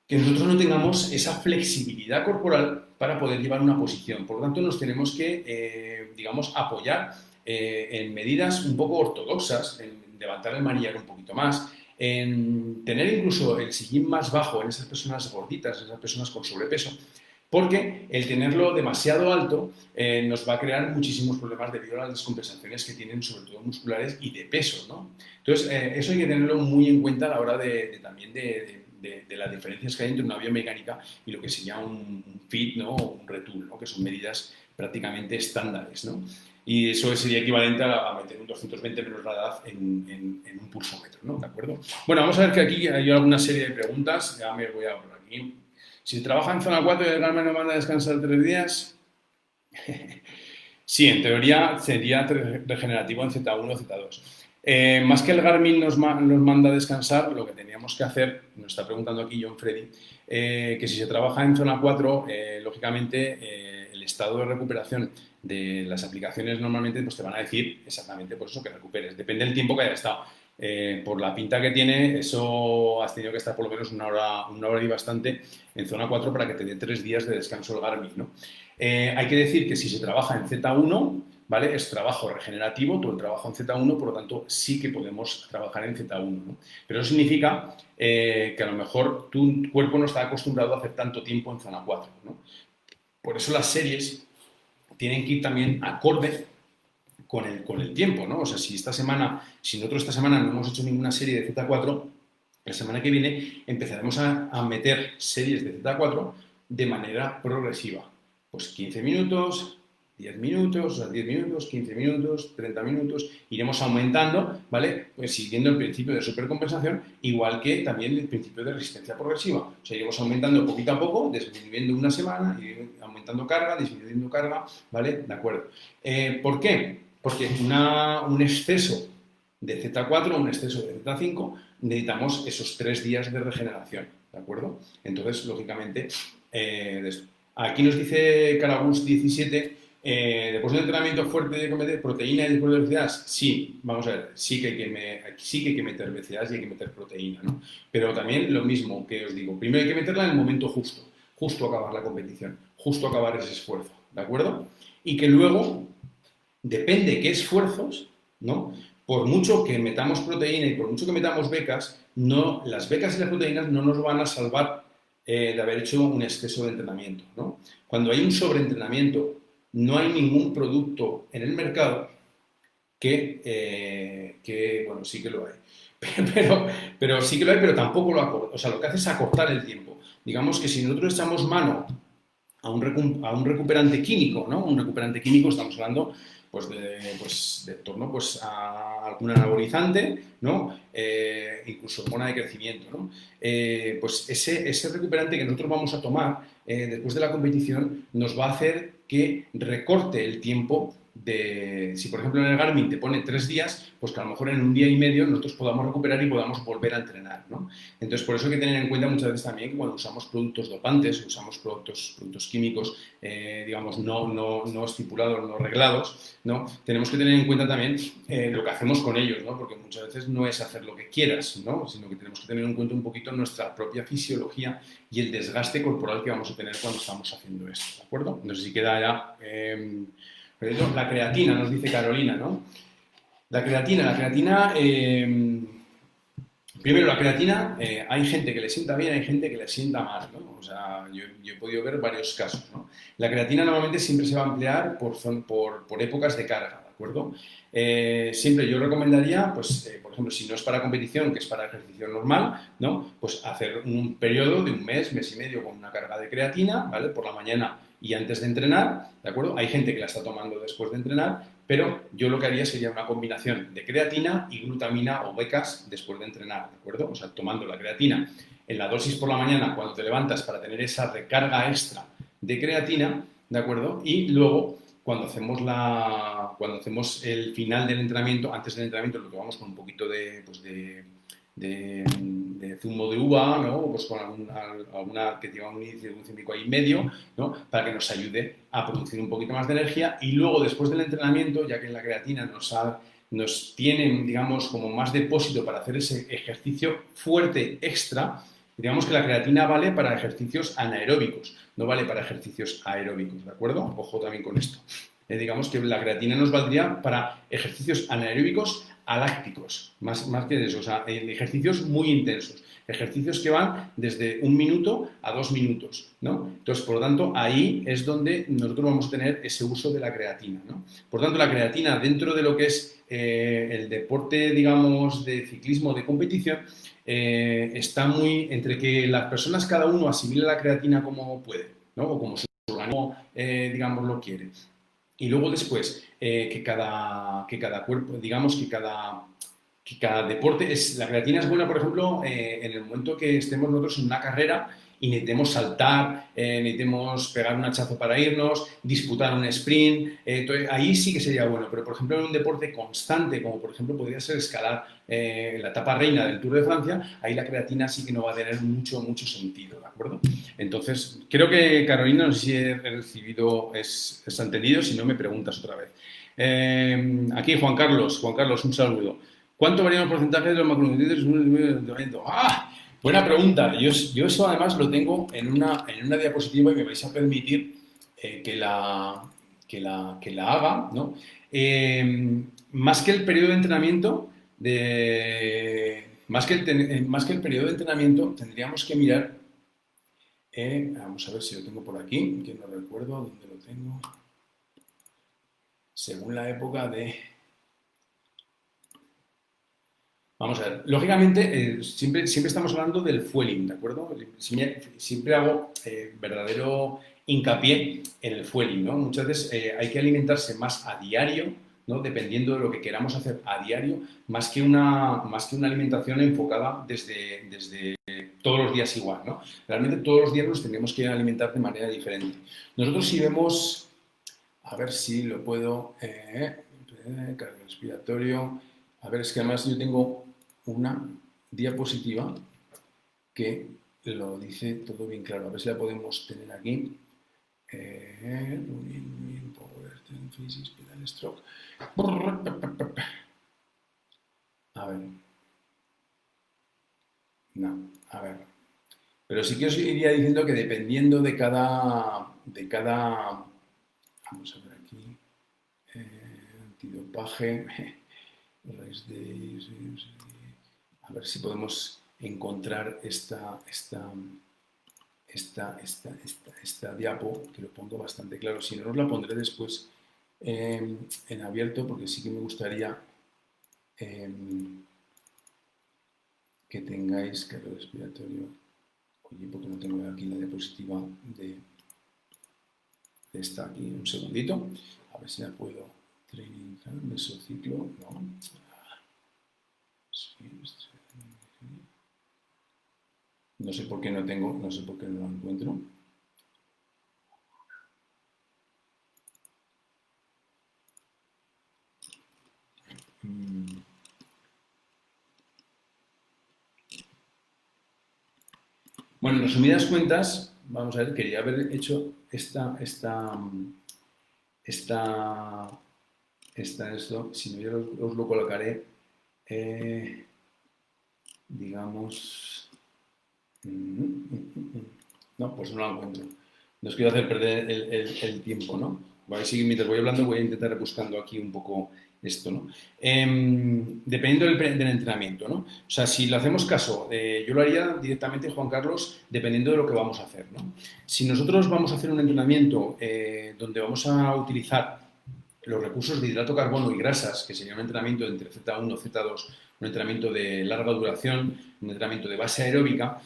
que nosotros no tengamos esa flexibilidad corporal para poder llevar una posición. Por lo tanto, nos tenemos que, digamos, apoyar en medidas un poco ortodoxas, en levantar el manillar un poquito más, en tener incluso el sillín más bajo en esas personas gorditas, en esas personas con sobrepeso, porque el tenerlo demasiado alto nos va a crear muchísimos problemas debido a las descompensaciones que tienen, sobre todo musculares y de peso, ¿no? Entonces, eso hay que tenerlo muy en cuenta a la hora también de las diferencias que hay entre una biomecánica y lo que se llama un fit, ¿no? O un retool, ¿no? Que son medidas prácticamente estándares, ¿no? Y eso sería equivalente a meter un 220 menos la edad en un pulsómetro, ¿no? ¿De acuerdo? Bueno, vamos a ver que aquí hay alguna serie de preguntas. Ya me voy a por aquí. Si trabaja en zona 4 y el Garmin nos manda a descansar 3 días, sí, en teoría sería regenerativo en Z1 o Z2. Más que el Garmin nos manda a descansar, lo que teníamos que hacer, nos está preguntando aquí John Freddy, que si se trabaja en zona 4, lógicamente el estado de recuperación de las aplicaciones normalmente pues te van a decir exactamente por eso que recuperes. Depende del tiempo que haya estado. Por la pinta que tiene, eso has tenido que estar por lo menos una hora y bastante en zona 4 para que te dé 3 días de descanso el Garmin, ¿no? Hay que decir que si se trabaja en Z1, ¿vale? Es trabajo regenerativo, todo el trabajo en Z1, por lo tanto sí que podemos trabajar en Z1, ¿no? Pero eso significa que a lo mejor tu cuerpo no está acostumbrado a hacer tanto tiempo en zona 4, ¿no? Por eso las series tienen que ir también acorde con el tiempo, ¿no? O sea, si nosotros esta semana no hemos hecho ninguna serie de Z4, la semana que viene empezaremos a meter series de Z4 de manera progresiva. Pues 15 minutos, 10 minutos, o sea, 10 minutos, 15 minutos, 30 minutos, iremos aumentando, ¿vale? Pues siguiendo el principio de supercompensación, igual que también el principio de resistencia progresiva. O sea, iremos aumentando poquito a poco, disminuyendo una semana, y aumentando carga, disminuyendo carga, ¿vale? De acuerdo. ¿Por qué? Porque un exceso de Z4 o un exceso de Z5 necesitamos esos 3 días de regeneración, ¿de acuerdo? Entonces, lógicamente, aquí nos dice Caragus 17, después de un entrenamiento fuerte de meter proteína y después de velocidades, sí, vamos a ver, sí que hay que meter velocidades y hay que meter proteína, ¿no? Pero también lo mismo que os digo, primero hay que meterla en el momento justo acabar la competición, justo acabar ese esfuerzo, ¿de acuerdo? Y que luego, depende qué esfuerzos, ¿no? Por mucho que metamos proteína y por mucho que metamos becas, las becas y las proteínas no nos van a salvar de haber hecho un exceso de entrenamiento, ¿no? Cuando hay un sobreentrenamiento, no hay ningún producto en el mercado bueno, sí que lo hay. Pero sí que lo hay, pero tampoco lo acorta. O sea, lo que hace es acortar el tiempo. Digamos que si nosotros echamos mano a un recuperante químico, ¿no? Un recuperante químico, estamos hablando pues de torno pues, a algún anabolizante, ¿no? Incluso hormona de crecimiento, ¿no? Pues ese recuperante que nosotros vamos a tomar después de la competición nos va a hacer que recorte el tiempo si por ejemplo en el Garmin te pone 3 días, pues que a lo mejor en un día y medio nosotros podamos recuperar y podamos volver a entrenar, ¿no? Entonces, por eso hay que tener en cuenta muchas veces también que cuando usamos productos dopantes, usamos productos químicos, digamos, no estipulados, no reglados, ¿no? Tenemos que tener en cuenta también lo que hacemos con ellos, ¿no? Porque muchas veces no es hacer lo que quieras, ¿no? Sino que tenemos que tener en cuenta un poquito nuestra propia fisiología y el desgaste corporal que vamos a tener cuando estamos haciendo esto, ¿de acuerdo? No sé si queda ya... la creatina, nos dice Carolina, ¿no? La creatina, primero, la creatina, hay gente que le sienta bien, hay gente que le sienta mal, ¿no? O sea, yo he podido ver varios casos, ¿no? La creatina normalmente siempre se va a emplear por épocas de carga, ¿de acuerdo? Siempre yo recomendaría, pues, por ejemplo, si no es para competición, que es para ejercicio normal, ¿no? Pues hacer un periodo de un mes, mes y medio con una carga de creatina, ¿vale? Por la mañana y antes de entrenar, ¿de acuerdo? Hay gente que la está tomando después de entrenar, pero yo lo que haría sería una combinación de creatina y glutamina o becas después de entrenar, ¿de acuerdo? O sea, tomando la creatina en la dosis por la mañana cuando te levantas para tener esa recarga extra de creatina, ¿de acuerdo? Y luego, cuando hacemos el final del entrenamiento, antes del entrenamiento lo tomamos con un poquito de zumo de uva, ¿no? Pues con alguna que tenga un índice glucémico ahí medio, ¿no? Para que nos ayude a producir un poquito más de energía y luego después del entrenamiento, ya que la creatina nos tiene, digamos, como más depósito para hacer ese ejercicio fuerte extra, digamos que la creatina vale para ejercicios anaeróbicos, no vale para ejercicios aeróbicos, ¿de acuerdo? Ojo también con esto. Digamos que la creatina nos valdría para ejercicios anaeróbicos alácticos, más que eso, o sea, en ejercicios muy intensos, ejercicios que van desde 1 minuto a 2 minutos, ¿no? Entonces, por lo tanto, ahí es donde nosotros vamos a tener ese uso de la creatina, ¿no? Por tanto, la creatina dentro de lo que es el deporte, digamos, de ciclismo de competición, está muy entre que las personas cada uno asimile la creatina como puede, ¿no? O como su organismo, digamos, lo quiere. Y luego después, que cada cuerpo, digamos que cada deporte la creatina es buena, por ejemplo, en el momento que estemos nosotros en una carrera y necesitemos saltar, necesitemos pegar un hachazo para irnos, disputar un sprint, entonces, ahí sí que sería bueno, pero por ejemplo en un deporte constante, como por ejemplo podría ser escalar en la etapa reina del Tour de Francia, ahí la creatina sí que no va a tener mucho sentido, ¿de acuerdo? Entonces, creo que Carolina, no sé si he recibido, es entendido, si no me preguntas otra vez. Aquí Juan Carlos, un saludo. ¿Cuánto varían los porcentajes de los macronutrientes en un entrenamiento? ¡Ah! Buena pregunta. Yo eso además lo tengo en una diapositiva y me vais a permitir que la haga, ¿no? Más que el periodo de entrenamiento, más que el periodo de entrenamiento, tendríamos que mirar, vamos a ver si lo tengo por aquí, que no recuerdo dónde lo tengo, según la época de... Vamos a ver, lógicamente, siempre estamos hablando del fueling, ¿de acuerdo? Siempre hago verdadero hincapié en el fueling, ¿no? Muchas veces hay que alimentarse más a diario, ¿no? Dependiendo de lo que queramos hacer a diario, más que una alimentación enfocada desde todos los días igual, ¿no? Realmente todos los días nos tendríamos que alimentar de manera diferente. Nosotros si vemos, a ver si lo puedo, cardiorrespiratorio, a ver, es que además yo tengo una diapositiva que lo dice todo bien claro. A ver si la podemos tener aquí. Power, physics, pedal stroke. A ver. No, a ver. Pero sí que os iría diciendo que dependiendo de cada vamos a ver aquí, antidopaje, a ver si podemos encontrar esta diapo, que lo pongo bastante claro. Si no, os la pondré después en abierto, porque sí que me gustaría que tengáis cardiorrespiratorio. Oye, porque no tengo aquí la diapositiva de esta aquí. Un segundito. A ver si la puedo training, mesociclo. No. No sé por qué no tengo, no sé por qué no lo encuentro. Bueno, en resumidas cuentas, vamos a ver, quería haber hecho esta, esto, si no, yo os lo colocaré, eh, digamos, no, pues no lo encuentro. No os quiero hacer perder el tiempo, ¿no? Voy a mientras voy hablando, voy a intentar ir buscando aquí un poco esto, ¿no? Dependiendo del entrenamiento, ¿no? O sea, si le hacemos caso, yo lo haría directamente, Juan Carlos, dependiendo de lo que vamos a hacer, ¿no? Si nosotros vamos a hacer un entrenamiento donde vamos a utilizar los recursos de hidrato de carbono y grasas, que sería un entrenamiento entre Z1, Z2, un entrenamiento de larga duración, un entrenamiento de base aeróbica,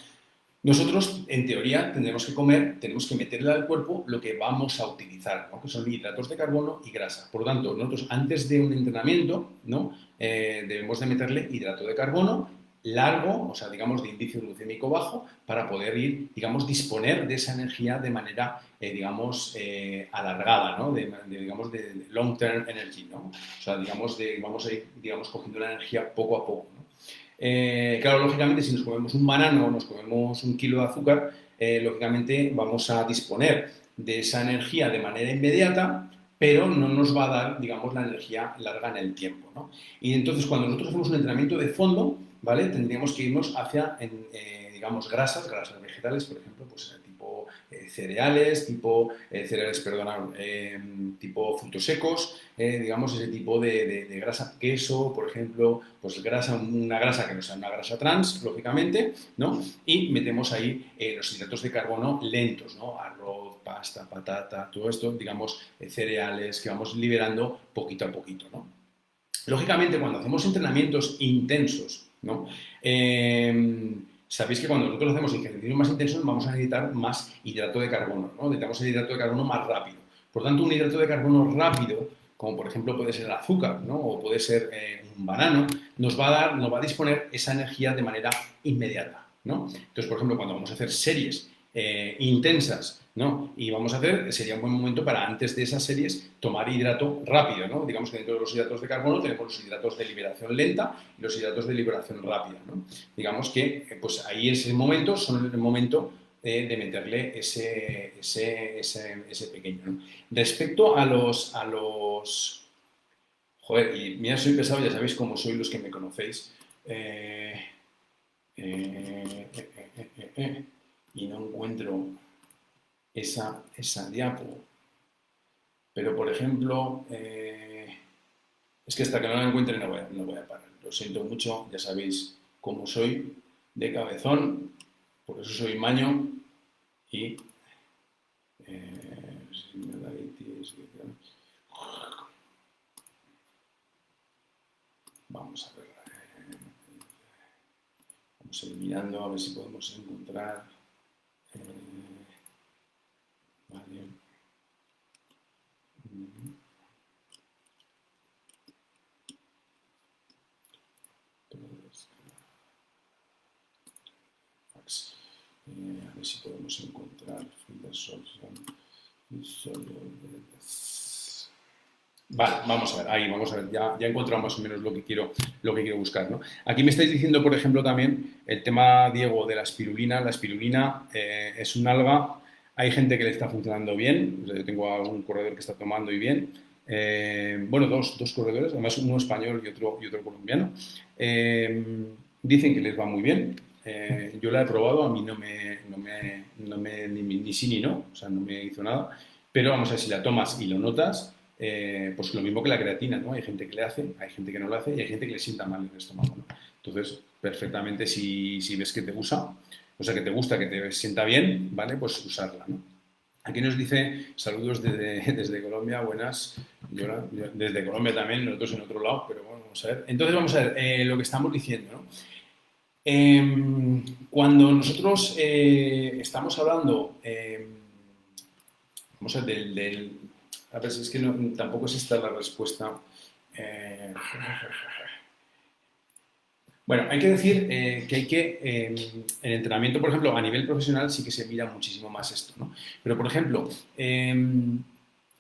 nosotros, en teoría, tendremos que comer, tenemos que meterle al cuerpo lo que vamos a utilizar, ¿no? Que son hidratos de carbono y grasa. Por lo tanto, nosotros antes de un entrenamiento, ¿no? Debemos de meterle hidrato de carbono largo, o sea, digamos, de índice glucémico bajo, para poder ir, digamos, disponer de esa energía de manera, digamos, alargada, ¿no? Digamos, de long-term energy, ¿no? O sea, digamos, vamos a ir, digamos, cogiendo la energía poco a poco, ¿no? Claro, lógicamente, si nos comemos un banano o nos comemos un kilo de azúcar, lógicamente vamos a disponer de esa energía de manera inmediata, pero no nos va a dar, digamos, la energía larga en el tiempo, ¿no? Y entonces, cuando nosotros hacemos un entrenamiento de fondo, ¿vale? Tendríamos que irnos hacia, digamos, grasas vegetales, por ejemplo, pues tipo cereales, perdona, tipo frutos secos, digamos, ese tipo de grasa, queso, por ejemplo, pues una grasa que no sea una grasa trans, lógicamente, ¿no? Y metemos ahí los hidratos de carbono lentos, ¿no? Arroz, pasta, patata, todo esto, digamos, cereales que vamos liberando poquito a poquito, ¿no? Lógicamente, cuando hacemos entrenamientos intensos, ¿no? Sabéis que cuando nosotros hacemos ejercicios más intensos vamos a necesitar más hidrato de carbono, ¿no? Necesitamos el hidrato de carbono más rápido. Por tanto, un hidrato de carbono rápido, como por ejemplo puede ser el azúcar, ¿no? O puede ser un banano, nos va a disponer esa energía de manera inmediata, ¿no? Entonces, por ejemplo, cuando vamos a hacer series intensas, ¿no? Y vamos a hacer, sería un buen momento para antes de esas series tomar hidrato rápido, ¿no? Digamos que dentro de los hidratos de carbono tenemos los hidratos de liberación lenta y los hidratos de liberación rápida, ¿no? Digamos que pues ahí es el momento, son el momento de meterle ese pequeño, ¿no? Respecto a los... Joder, y mira, soy pesado, ya sabéis cómo soy los que me conocéis. Y no encuentro esa diapo. Pero, por ejemplo, es que hasta que no la encuentre no voy a parar. Lo siento mucho, ya sabéis cómo soy de cabezón, por eso soy maño y... vamos a ver. Vamos a ir mirando a ver si podemos encontrar... vale. A ver si podemos encontrar Vale, vamos a ver, ahí, vamos a ver, ya he encontrado más o menos lo que quiero buscar, ¿no? Aquí me estáis diciendo, por ejemplo, también el tema, Diego, de la espirulina. La espirulina es un alga, hay gente que le está funcionando bien, yo tengo a un corredor que está tomando y bien, bueno, dos corredores, además uno español y otro colombiano, dicen que les va muy bien. Yo la he probado, a mí no me ni sí ni no, o sea, no me hizo nada, pero vamos a ver si la tomas y lo notas, pues lo mismo que la creatina, ¿no? Hay gente que le hace, hay gente que no lo hace y hay gente que le sienta mal el estómago, ¿no? Entonces, perfectamente, si ves que te gusta, o sea, que te gusta, que te sienta bien, ¿vale? Pues usarla, ¿no? Aquí nos dice, saludos desde Colombia, buenas, desde Colombia también, nosotros en otro lado, pero bueno, vamos a ver. Entonces, vamos a ver lo que estamos diciendo, ¿no? Cuando nosotros estamos hablando, vamos a ver, a ver, si es que tampoco es esta la respuesta. Bueno, hay que decir que hay que, en entrenamiento, por ejemplo, a nivel profesional sí que se mira muchísimo más esto, ¿no? Pero, por ejemplo,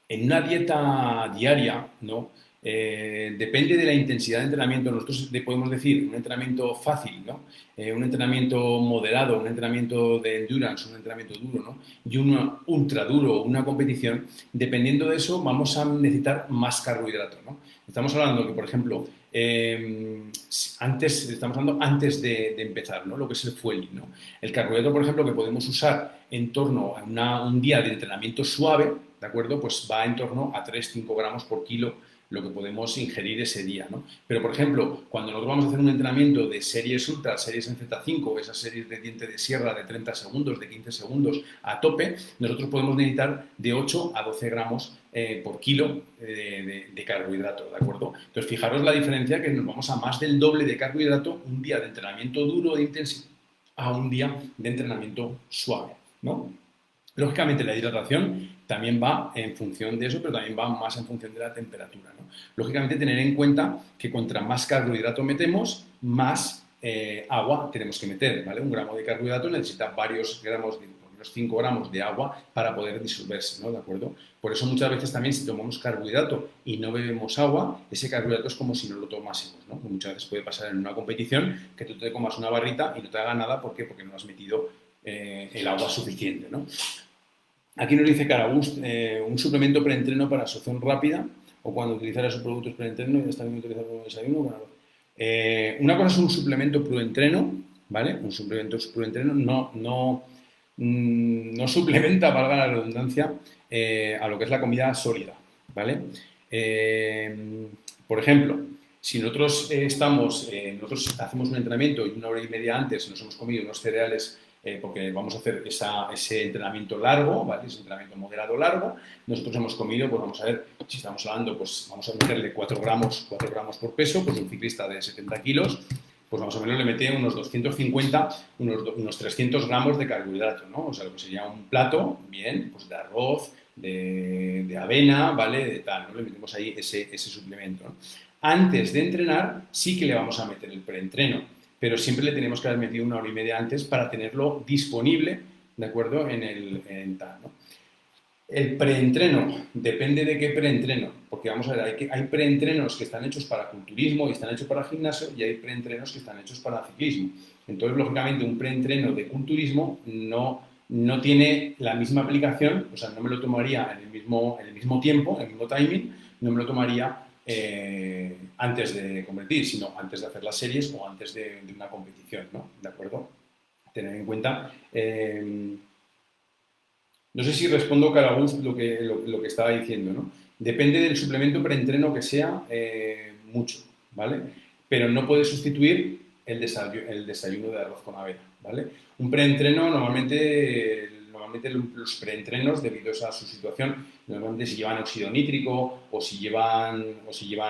en una dieta diaria, ¿no? Depende de la intensidad de entrenamiento. Nosotros podemos decir un entrenamiento fácil, ¿no? Un entrenamiento moderado, un entrenamiento de endurance, un entrenamiento duro, ¿no? Y un ultra duro, una competición. Dependiendo de eso, vamos a necesitar más carbohidratos, ¿no? Estamos hablando que, por ejemplo, estamos hablando antes de empezar, ¿no? Lo que es el fueling, ¿no? El carbohidrato, por ejemplo, que podemos usar en torno a un día de entrenamiento suave, ¿de acuerdo? Pues va en torno a 3-5 gramos por kilo lo que podemos ingerir ese día, ¿no? Pero, por ejemplo, cuando nosotros vamos a hacer un entrenamiento de series ultra, series en Z5, esas series de diente de sierra de 30 segundos, de 15 segundos a tope, nosotros podemos necesitar de 8 a 12 gramos por kilo de carbohidrato, ¿de acuerdo? Entonces, fijaros la diferencia que nos vamos a más del doble de carbohidrato un día de entrenamiento duro de intensidad a un día de entrenamiento suave, ¿no? Lógicamente, la hidratación también va en función de eso, pero también va más en función de la temperatura, ¿no? Lógicamente, tener en cuenta que contra más carbohidrato metemos, más agua tenemos que meter, ¿vale? Un gramo de carbohidrato necesita varios gramos, unos 5 gramos de agua para poder disolverse, ¿no? ¿De acuerdo? Por eso muchas veces también si tomamos carbohidrato y no bebemos agua, ese carbohidrato es como si no lo tomásemos, ¿no? Muchas veces puede pasar en una competición que tú te comas una barrita y no te haga nada, ¿por qué? Porque no has metido el agua suficiente, ¿no? Aquí nos dice Carabust, un suplemento preentreno para absorción rápida o cuando utilizara sus productos preentreno y está bien utilizado como desayuno. Bueno, una cosa es un suplemento preentreno, ¿vale? Un suplemento preentreno no suplementa, valga la redundancia, a lo que es la comida sólida, ¿vale? Por ejemplo, si nosotros nosotros hacemos un entrenamiento y 1 hora y media antes nos hemos comido unos cereales porque vamos a hacer ese entrenamiento largo, ¿vale? Ese entrenamiento moderado largo. Nosotros hemos comido, pues vamos a ver, si estamos hablando, pues vamos a meterle 4 gramos por peso, pues un ciclista de 70 kilos, pues más o menos le mete unos 250, unos 300 gramos de carbohidrato, ¿no? O sea, lo que sería un plato, bien, pues de arroz, de avena, ¿vale? De tal, ¿no? Le metemos ahí ese suplemento, ¿no? Antes de entrenar, sí que le vamos a meter el preentreno, pero siempre le tenemos que haber metido 1 hora y media antes para tenerlo disponible, ¿de acuerdo? En tal, ¿no? El preentreno, depende de qué preentreno, porque vamos a ver, hay preentrenos que están hechos para culturismo y están hechos para gimnasio y hay preentrenos que están hechos para ciclismo. Entonces, lógicamente, un preentreno de culturismo no tiene la misma aplicación, o sea, no me lo tomaría en el mismo tiempo, en el mismo timing, no me lo tomaría antes de competir, sino antes de hacer las series o antes de una competición, ¿no? ¿De acuerdo? Tener en cuenta... no sé si respondo, Carabús, lo que estaba diciendo, ¿no? Depende del suplemento preentreno que sea, mucho, ¿vale? Pero no puede sustituir el desayuno de arroz con avena, ¿vale? Un preentreno, normalmente los preentrenos, debido a su situación, normalmente si llevan óxido nítrico o si llevan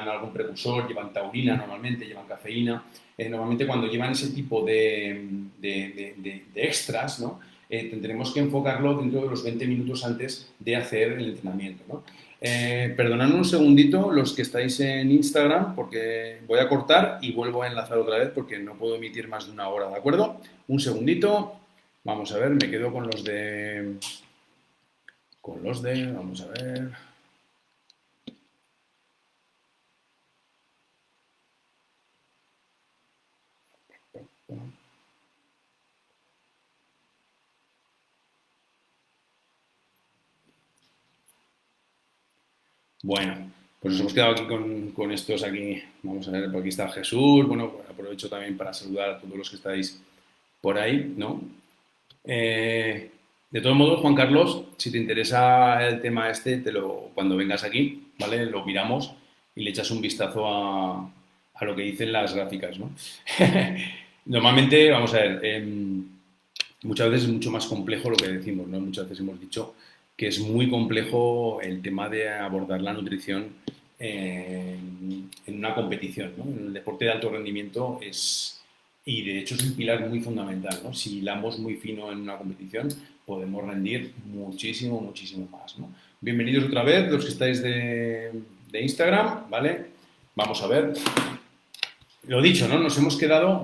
algún precursor, llevan taurina normalmente, llevan cafeína. Normalmente cuando llevan ese tipo de extras, ¿no? Tendremos que enfocarlo dentro de los 20 minutos antes de hacer el entrenamiento, ¿no? Perdonadme un segundito los que estáis en Instagram porque voy a cortar y vuelvo a enlazar otra vez porque no puedo emitir más de 1 hora, ¿de acuerdo? Un segundito, vamos a ver, me quedo con los de, vamos a ver... Bueno, pues nos hemos quedado aquí con estos aquí. Vamos a ver, por aquí está Jesús. Bueno, pues aprovecho también para saludar a todos los que estáis por ahí, ¿no? De todos modos, Juan Carlos, si te interesa el tema este, cuando vengas aquí, ¿vale? Lo miramos y le echas un vistazo a lo que dicen las gráficas, ¿no? Normalmente, vamos a ver, muchas veces es mucho más complejo lo que decimos, ¿no? Muchas veces hemos dicho que es muy complejo el tema de abordar la nutrición en una competición, ¿no? En el deporte de alto rendimiento y de hecho es un pilar muy fundamental, ¿no? Si hilamos muy fino en una competición, podemos rendir muchísimo, muchísimo más, ¿no? Bienvenidos otra vez, los que estáis de Instagram, ¿vale? Vamos a ver. Lo dicho, ¿no? Nos hemos quedado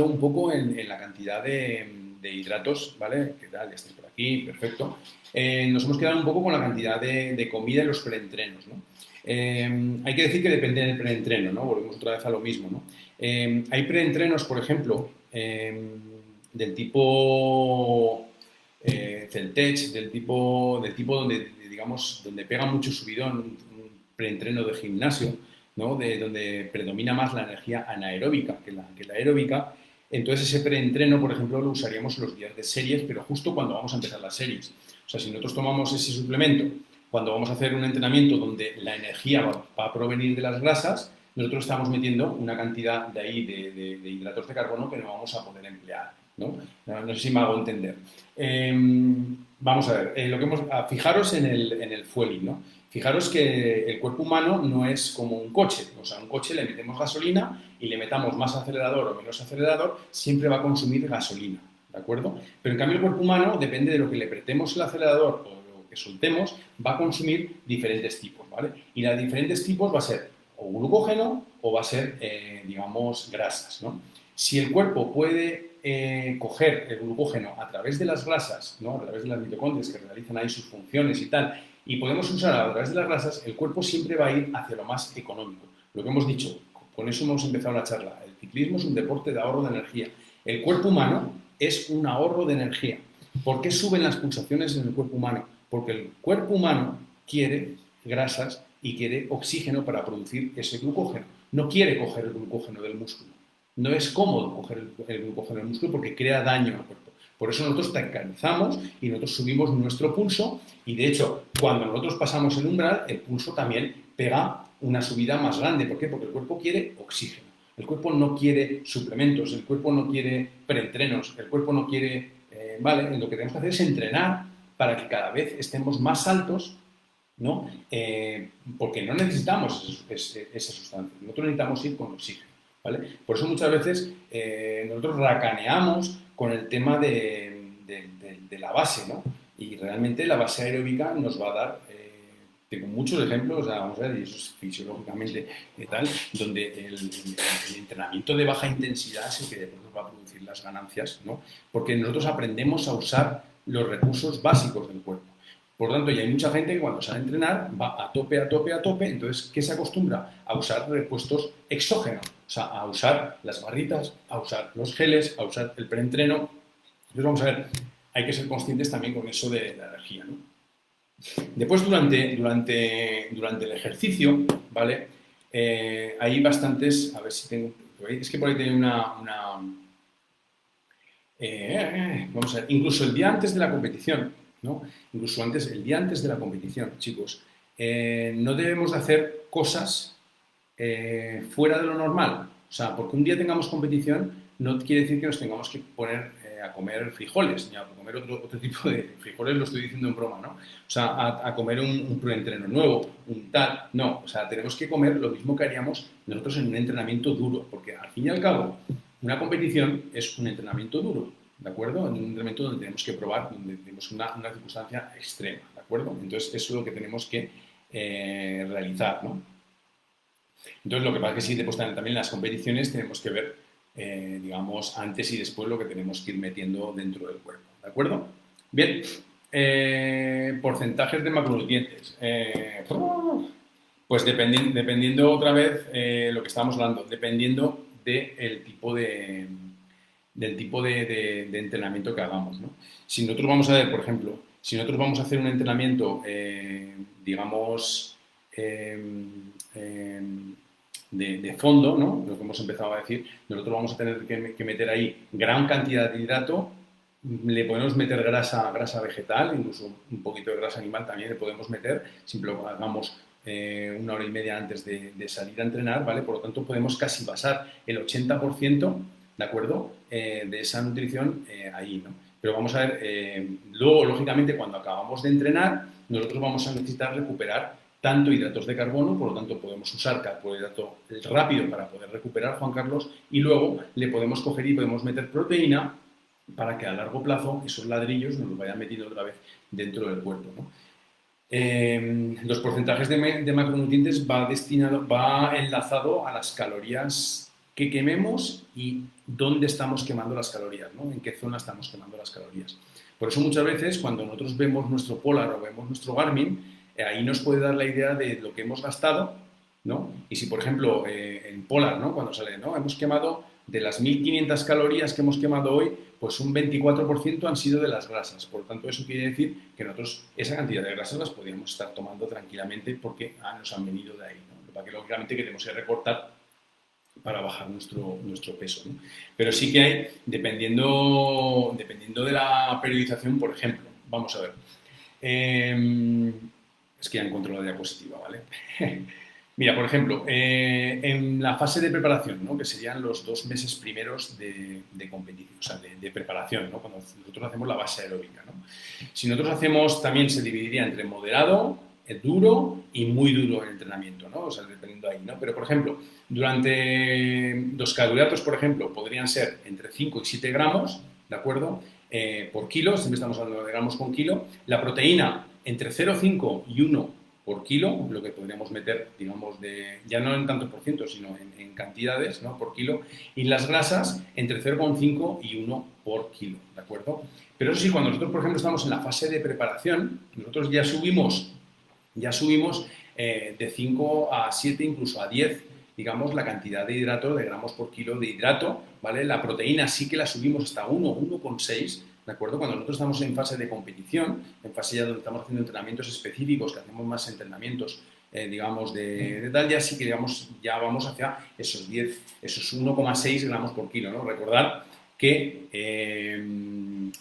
un poco en la cantidad de de hidratos, ¿vale? ¿Qué tal? Ya estáis por aquí, perfecto. Nos hemos quedado un poco con la cantidad de comida y los preentrenos, ¿no? Hay que decir que depende del preentreno, ¿no? Volvemos otra vez a lo mismo, ¿no? Hay preentrenos, por ejemplo, del tipo Celtech, del tipo donde, digamos, donde pega mucho subidón, un preentreno de gimnasio, ¿no? Donde predomina más la energía anaeróbica que la aeróbica. Entonces ese preentreno, por ejemplo, lo usaríamos los días de series, pero justo cuando vamos a empezar las series. O sea, si nosotros tomamos ese suplemento cuando vamos a hacer un entrenamiento donde la energía va a provenir de las grasas, nosotros estamos metiendo una cantidad de ahí de hidratos de carbono que no vamos a poder emplear, ¿no? No sé si me hago entender. Vamos a ver, fijaros en el fueling, ¿no? Fijaros que el cuerpo humano no es como un coche. O sea, a un coche le metemos gasolina y le metamos más acelerador o menos acelerador, siempre va a consumir gasolina, ¿de acuerdo? Pero en cambio el cuerpo humano, depende de lo que le apretemos el acelerador o lo que soltemos, va a consumir diferentes tipos, ¿vale? Y los diferentes tipos va a ser o glucógeno o va a ser, digamos, grasas, ¿no? Si el cuerpo puede coger el glucógeno a través de las grasas, ¿no? A través de las mitocondrias que realizan ahí sus funciones y tal, y podemos usar a través de las grasas, el cuerpo siempre va a ir hacia lo más económico. Lo que hemos dicho, con eso hemos empezado la charla. El ciclismo es un deporte de ahorro de energía. El cuerpo humano es un ahorro de energía. ¿Por qué suben las pulsaciones en el cuerpo humano? Porque el cuerpo humano quiere grasas y quiere oxígeno para producir ese glucógeno. No quiere coger el glucógeno del músculo. No es cómodo coger el glucógeno del músculo porque crea daño al cuerpo. Por eso nosotros tancalizamos y nosotros subimos nuestro pulso y, de hecho, cuando nosotros pasamos el umbral, el pulso también pega una subida más grande. ¿Por qué? Porque el cuerpo quiere oxígeno. El cuerpo no quiere suplementos, el cuerpo no quiere preentrenos, el cuerpo no quiere... vale, lo que tenemos que hacer es entrenar para que cada vez estemos más altos, ¿no? Porque no necesitamos esa sustancia, nosotros necesitamos ir con oxígeno, ¿vale? Por eso muchas veces nosotros racaneamos con el tema de la base, ¿no? Y realmente la base aeróbica nos va a dar, tengo muchos ejemplos, vamos a ver, y eso es fisiológicamente tal, donde el entrenamiento de baja intensidad es el que después nos va a producir las ganancias, ¿no? Porque nosotros aprendemos a usar los recursos básicos del cuerpo. Por tanto, ya hay mucha gente que cuando sale a entrenar va a tope, a tope, a tope. Entonces, ¿qué se acostumbra? A usar repuestos exógenos. O sea, a usar las barritas, a usar los geles, a usar el preentreno. Entonces, vamos a ver, hay que ser conscientes también con eso de la energía, ¿no? Después, durante el ejercicio, ¿vale? Hay bastantes... A ver si tengo... Es que por ahí tengo vamos a ver, incluso el día antes de la competición, ¿no? Incluso el día antes de la competición, chicos, no debemos de hacer cosas fuera de lo normal. O sea, porque un día tengamos competición no quiere decir que nos tengamos que poner a comer frijoles, ni a comer otro tipo de frijoles, lo estoy diciendo en broma, ¿no? O sea, a comer un preentreno nuevo, un tal, no. O sea, tenemos que comer lo mismo que haríamos nosotros en un entrenamiento duro, porque al fin y al cabo, una competición es un entrenamiento duro, ¿de acuerdo? En un entrenamiento donde tenemos que probar, donde tenemos una circunstancia extrema, ¿de acuerdo? Entonces, eso es lo que tenemos que realizar, ¿no? Entonces, lo que pasa es que sí, después también en las competiciones tenemos que ver, digamos, antes y después lo que tenemos que ir metiendo dentro del cuerpo, ¿de acuerdo? Bien, porcentajes de macronutrientes. Pues dependiendo otra vez lo que estábamos hablando, dependiendo del tipo de entrenamiento que hagamos, ¿no? Si nosotros vamos a ver, por ejemplo, si nosotros vamos a hacer un entrenamiento, digamos, de fondo, ¿no? Lo que hemos empezado a decir, nosotros vamos a tener que meter ahí gran cantidad de hidrato, le podemos meter grasa vegetal, incluso un poquito de grasa animal también le podemos meter, siempre lo hagamos 1 hora y media antes de salir a entrenar, ¿vale? Por lo tanto, podemos casi basar el 80%, ¿de acuerdo?, de esa nutrición ahí, ¿no? Pero vamos a ver, luego, lógicamente, cuando acabamos de entrenar, nosotros vamos a necesitar recuperar tanto hidratos de carbono, por lo tanto podemos usar carbohidrato rápido para poder recuperar, Juan Carlos, y luego le podemos coger y podemos meter proteína para que a largo plazo esos ladrillos nos los vayan metiendo otra vez dentro del cuerpo, ¿no? Los porcentajes de macronutrientes va enlazado a las calorías que quememos y dónde estamos quemando las calorías, ¿no? En qué zona estamos quemando las calorías. Por eso muchas veces cuando nosotros vemos nuestro Polar o vemos nuestro Garmin, ahí nos puede dar la idea de lo que hemos gastado, ¿no? Y si, por ejemplo, en Polar, ¿no? Cuando sale, ¿no? Hemos quemado de las 1.500 calorías que hemos quemado hoy, pues un 24% han sido de las grasas. Por lo tanto, eso quiere decir que nosotros esa cantidad de grasas las podríamos estar tomando tranquilamente porque nos han venido de ahí, ¿no? Para que lógicamente queremos recortar para bajar nuestro peso, ¿no? Pero sí que hay, dependiendo de la periodización, por ejemplo, vamos a ver. Es que ya encuentro la diapositiva, ¿vale? Mira, por ejemplo, en la fase de preparación, ¿no? Que serían los 2 meses primeros de competición, o sea, de preparación, ¿no? Cuando nosotros hacemos la base aeróbica, ¿no? Si nosotros hacemos, también se dividiría entre moderado, duro y muy duro en entrenamiento, ¿no? O sea, dependiendo ahí, ¿no? Pero, por ejemplo, durante los carbohidratos, por ejemplo, podrían ser entre 5 y 7 gramos, ¿de acuerdo? Por kilo, siempre estamos hablando de gramos con kilo. La proteína, entre 0,5 y 1 por kilo, lo que podríamos meter, digamos, ya no en tanto por ciento, sino en cantidades, ¿no? Por kilo. Y las grasas, entre 0,5 y 1 por kilo, ¿de acuerdo? Pero eso sí, cuando nosotros, por ejemplo, estamos en la fase de preparación, nosotros ya subimos de 5 a 7, incluso a 10, digamos, la cantidad de hidrato, de gramos por kilo de hidrato, ¿vale? La proteína sí que la subimos hasta 1,6, ¿de acuerdo? Cuando nosotros estamos en fase de competición, en fase ya donde estamos haciendo entrenamientos específicos, que hacemos más entrenamientos, digamos, de tal, ya sí que digamos, ya vamos hacia esos 1,6 gramos por kilo, ¿no? Recordar que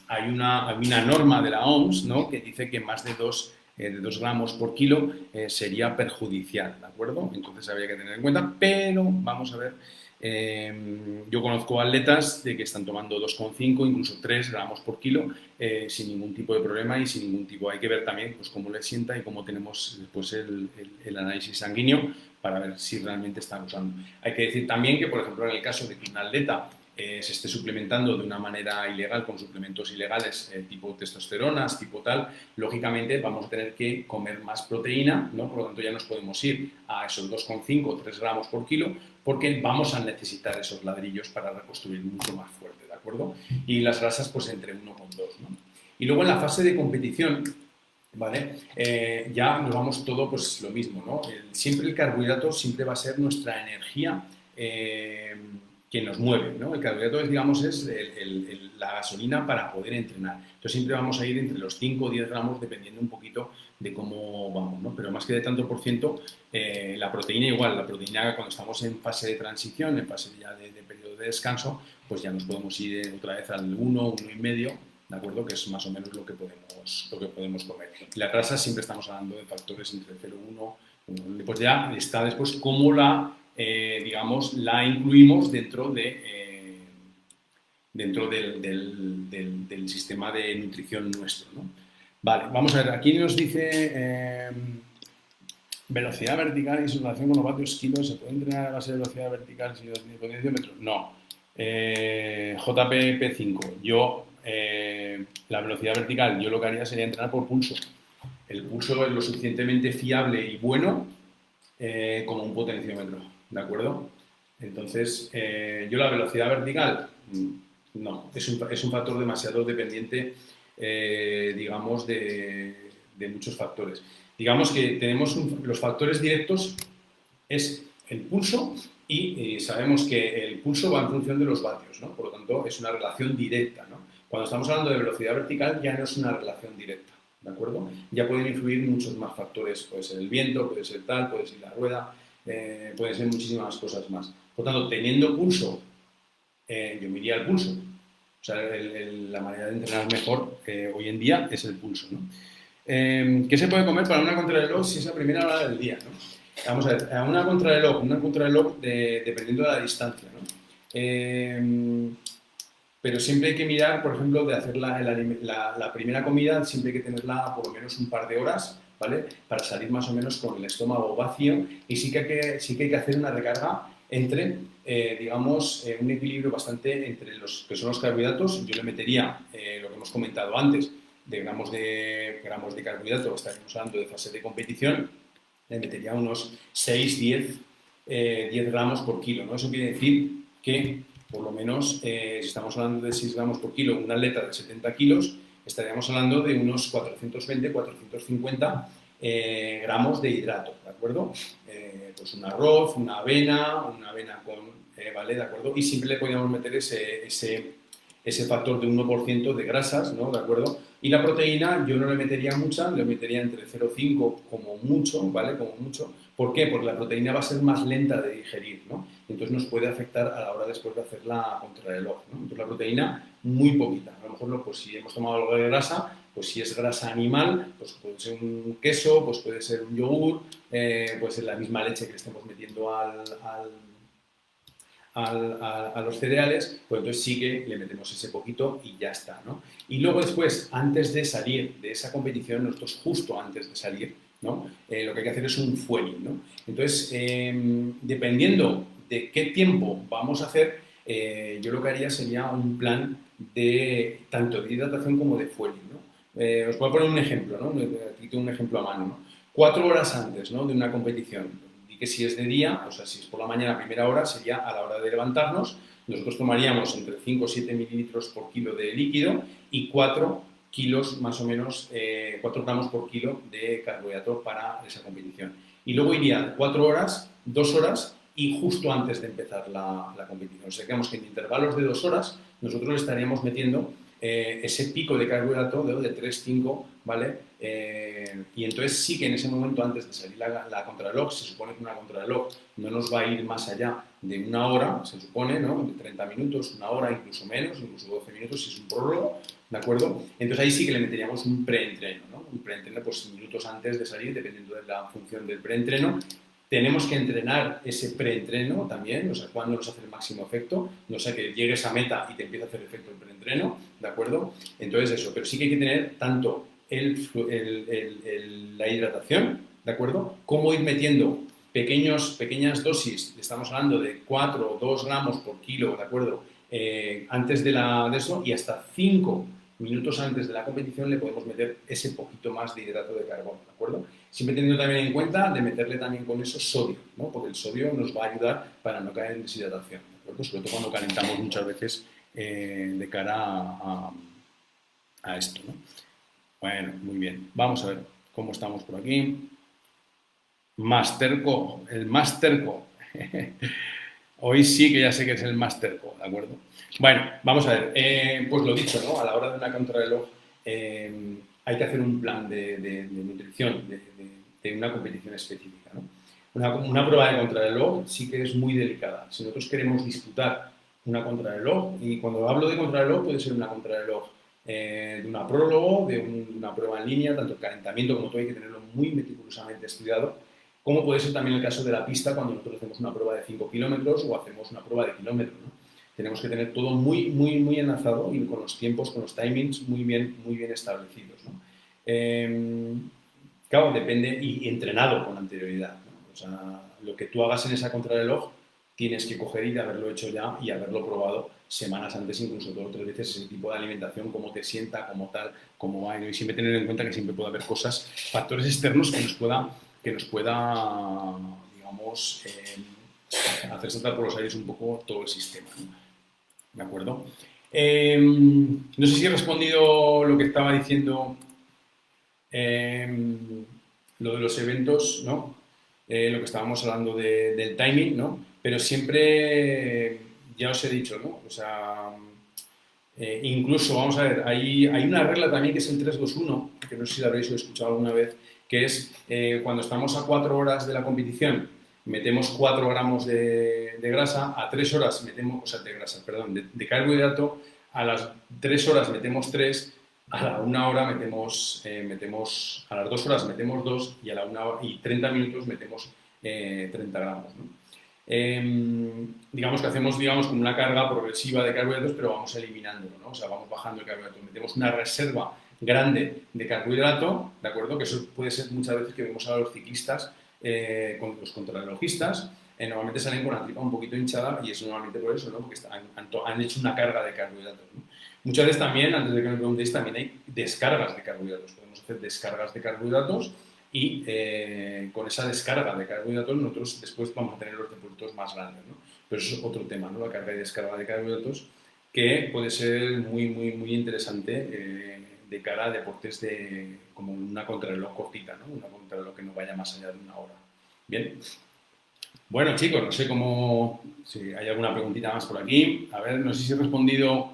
hay una norma de la OMS, ¿no? Que dice que más de 2 gramos por kilo sería perjudicial, ¿de acuerdo? Entonces habría que tener en cuenta, pero vamos a ver, yo conozco atletas de que están tomando 2,5, incluso 3 gramos por kilo sin ningún tipo de problema y sin ningún tipo, hay que ver también pues, cómo les sienta y cómo tenemos después el análisis sanguíneo para ver si realmente están usando. Hay que decir también que, por ejemplo, en el caso de que un atleta se esté suplementando de una manera ilegal con suplementos ilegales tipo testosteronas, tipo tal, lógicamente vamos a tener que comer más proteína, ¿no? Por lo tanto ya nos podemos ir a esos 2,5 o 3 gramos por kilo porque vamos a necesitar esos ladrillos para reconstruir mucho más fuerte, ¿de acuerdo? Y las grasas pues entre 1,2, ¿no? Y luego en la fase de competición, ¿vale? Ya nos vamos todo pues lo mismo, ¿no? Siempre el carbohidrato siempre va a ser nuestra energía que nos mueve, ¿no? El carbohidrato es, digamos, es la gasolina para poder entrenar. Entonces siempre vamos a ir entre los 5 o 10 gramos dependiendo un poquito de cómo vamos, ¿no? Pero más que de tanto por ciento, la proteína igual, la proteína cuando estamos en fase de transición, en fase ya de periodo de descanso, pues ya nos podemos ir otra vez al 1, 1,5, ¿de acuerdo? Que es más o menos lo que podemos comer. Y la grasa siempre estamos hablando de factores entre 0,1, 1. Pues ya está después cómo digamos, la incluimos dentro del sistema de nutrición nuestro, ¿no? Vale, vamos a ver, aquí nos dice velocidad vertical y su relación con los vatios kilos. ¿Se puede entrenar a base de velocidad vertical si no tiene potencia metro? No. JPP5, la velocidad vertical, yo lo que haría sería entrenar por pulso. El pulso es lo suficientemente fiable y bueno como un potenciómetro, ¿de acuerdo? Entonces, yo la velocidad vertical, no, es un factor demasiado dependiente, digamos, de muchos factores. Digamos que tenemos los factores directos es el pulso y sabemos que el pulso va en función de los vatios, ¿no? Por lo tanto, es una relación directa, ¿no? Cuando estamos hablando de velocidad vertical ya no es una relación directa, ¿de acuerdo? Ya pueden influir muchos más factores, puede ser el viento, puede ser tal, puede ser la rueda, pueden ser muchísimas cosas más. Por tanto, teniendo pulso, yo me iría al pulso. O sea, la manera de entrenar mejor hoy en día es el pulso, ¿no? ¿Qué se puede comer para una contrarreloj si es la primera hora del día, ¿no? Vamos a ver, a una contrarreloj dependiendo de la distancia, ¿no? Pero siempre hay que mirar, por ejemplo, de hacer la primera comida, siempre hay que tenerla por lo menos un par de horas, ¿vale? Para salir más o menos con el estómago vacío y sí que hay que hacer una recarga entre, digamos, un equilibrio bastante entre los que son los carbohidratos. Yo le metería lo que hemos comentado antes, de gramos de carbohidrato, estaríamos hablando de fase de competición, le metería unos 6, 10 gramos por kilo, ¿no? Eso quiere decir que por lo menos, si estamos hablando de 6 gramos por kilo, un atleta de 70 kilos, estaríamos hablando de unos 420, 450 gramos de hidrato, ¿de acuerdo? Pues un arroz, una avena con, ¿vale? ¿De acuerdo? Y siempre le podríamos meter ese factor de 1% de grasas, ¿no? ¿De acuerdo? Y la proteína yo no le metería mucha, le metería entre 0,5 como mucho, ¿vale? Como mucho. ¿Por qué? Porque la proteína va a ser más lenta de digerir, ¿no? Entonces nos puede afectar a la hora después de hacer la contrarreloj, ¿no? Entonces la proteína muy poquita. A lo mejor pues, si hemos tomado algo de grasa, pues si es grasa animal, pues puede ser un queso, pues puede ser un yogur, puede ser la misma leche que le estemos metiendo a los cereales, pues entonces sí que le metemos ese poquito y ya está, ¿no? Y luego después, antes de salir de esa competición, nosotros justo antes de salir, ¿no? Lo que hay que hacer es un fueling, ¿no? Entonces, dependiendo de qué tiempo vamos a hacer, yo lo que haría sería un plan de tanto de hidratación como de fueling, ¿no? Os voy a poner un ejemplo, ¿no? Aquí tengo un ejemplo a mano, ¿no? 4 horas antes, ¿no? De una competición, y que si es de día, o sea, si es por la mañana a primera hora, sería a la hora de levantarnos, nosotros tomaríamos entre 5 o 7 mililitros por kilo de líquido y 4 kilos más o menos, 4 gramos por kilo de carbohidrato para esa competición. Y luego iría 4 horas, 2 horas y justo antes de empezar la competición. O sea, digamos que en intervalos de 2 horas nosotros le estaríamos metiendo ese pico de carbohidrato de 3-5, ¿vale? Y entonces sí que en ese momento, antes de salir la contrarreloj, se supone que una contrarreloj no nos va a ir más allá de una hora, se supone, ¿no? De 30 minutos, una hora, incluso menos, incluso 12 minutos si es un prólogo, ¿de acuerdo? Entonces ahí sí que le meteríamos un preentreno, ¿no? Un preentreno pues minutos antes de salir, dependiendo de la función del preentreno. Tenemos que entrenar ese preentreno también, o sea, cuándo nos hace el máximo efecto, no sé, que llegues a meta y te empieza a hacer efecto el preentreno, ¿de acuerdo? Entonces eso, pero sí que hay que tener tanto la hidratación, ¿de acuerdo? Como ir metiendo pequeñas dosis, estamos hablando de 4 o 2 gramos por kilo, ¿de acuerdo? Antes de eso y hasta 5 minutos antes de la competición le podemos meter ese poquito más de hidrato de carbono, ¿de acuerdo? Siempre teniendo también en cuenta de meterle también con eso sodio, ¿no? Porque el sodio nos va a ayudar para no caer en deshidratación, ¿de acuerdo? Sobre todo cuando calentamos muchas veces de cara a esto, ¿no? Bueno, muy bien. Vamos a ver cómo estamos por aquí. Masterco, el Masterco. Hoy sí que ya sé que es el Masterco, ¿de acuerdo? Bueno, vamos a ver. Pues lo dicho, ¿no? A la hora de una contrarreloj hay que hacer un plan de nutrición, de una competición específica, ¿no? Una prueba de contrarreloj sí que es muy delicada. Si nosotros queremos disputar una contrarreloj, y cuando hablo de contrarreloj puede ser una contrarreloj de una prólogo, de una prueba en línea, tanto el calentamiento como todo hay que tenerlo muy meticulosamente estudiado, como puede ser también el caso de la pista cuando nosotros hacemos una prueba de 5 kilómetros o hacemos una prueba de kilómetros, ¿no? Tenemos que tener todo muy enlazado y con los tiempos, con los timings muy bien establecidos, ¿no? Claro, depende y entrenado con anterioridad, ¿no? O sea, lo que tú hagas en esa contrarreloj tienes que coger y haberlo hecho ya y haberlo probado semanas antes, incluso 2 o 3 veces, ese tipo de alimentación, cómo te sienta, cómo tal, cómo va. Y siempre tener en cuenta que siempre puede haber cosas, factores externos que nos pueda digamos, hacer saltar por los aires un poco todo el sistema, ¿no? ¿De acuerdo? No sé si he respondido lo que estaba diciendo, lo de los eventos, ¿no? Lo que estábamos hablando del timing, ¿no? Pero siempre, ya os he dicho, ¿no? O sea, incluso, vamos a ver, hay una regla también que es el 3-2-1, que no sé si la habréis escuchado alguna vez, que es cuando estamos a 4 horas de la competición, metemos 4 gramos de grasa, a 3 horas metemos, o sea, de grasa, perdón, de carbohidrato, a las 3 horas metemos 3, a la 1 hora metemos, a las 2 horas metemos 2 y a la 1 hora y 30 minutos metemos 30 gramos, ¿no? Digamos que hacemos como una carga progresiva de carbohidratos, pero vamos eliminándolo, ¿no? O sea, vamos bajando el carbohidrato. Metemos una reserva grande de carbohidrato, ¿de acuerdo? Que eso puede ser muchas veces que vemos a los ciclistas, con los contrarrelojistas, normalmente salen con la tripa un poquito hinchada y es normalmente por eso, ¿no? Porque han hecho una carga de carbohidratos, ¿no? Muchas veces también, antes de que me preguntéis, también hay descargas de carbohidratos. Podemos hacer descargas de carbohidratos y con esa descarga de carbohidratos nosotros después vamos a tener los depósitos más grandes, ¿no? pero eso es otro tema, ¿no? La carga y descarga de carbohidratos, que puede ser muy interesante de cara a deportes como una contrarreloj cortita, ¿no? Una contrarreloj que no vaya más allá de una hora. Bien. Bueno, chicos, no sé si hay alguna preguntita más por aquí. A ver, no sé si he respondido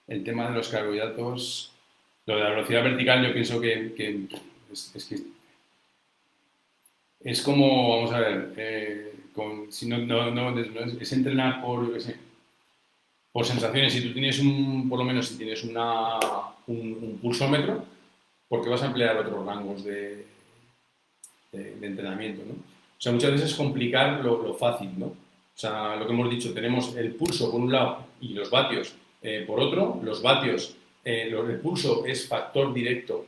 el tema de los carbohidratos. Lo de la velocidad vertical, yo pienso que es como, vamos a ver, si es entrenar por, yo qué sé, por sensaciones. Si tú tienes por lo menos si tienes un pulsómetro, porque vas a emplear otros rangos de entrenamiento, ¿no? O sea, muchas veces es complicar lo fácil, ¿no? O sea, lo que hemos dicho, tenemos el pulso por un lado y los vatios por otro. Los vatios, el pulso es factor directo,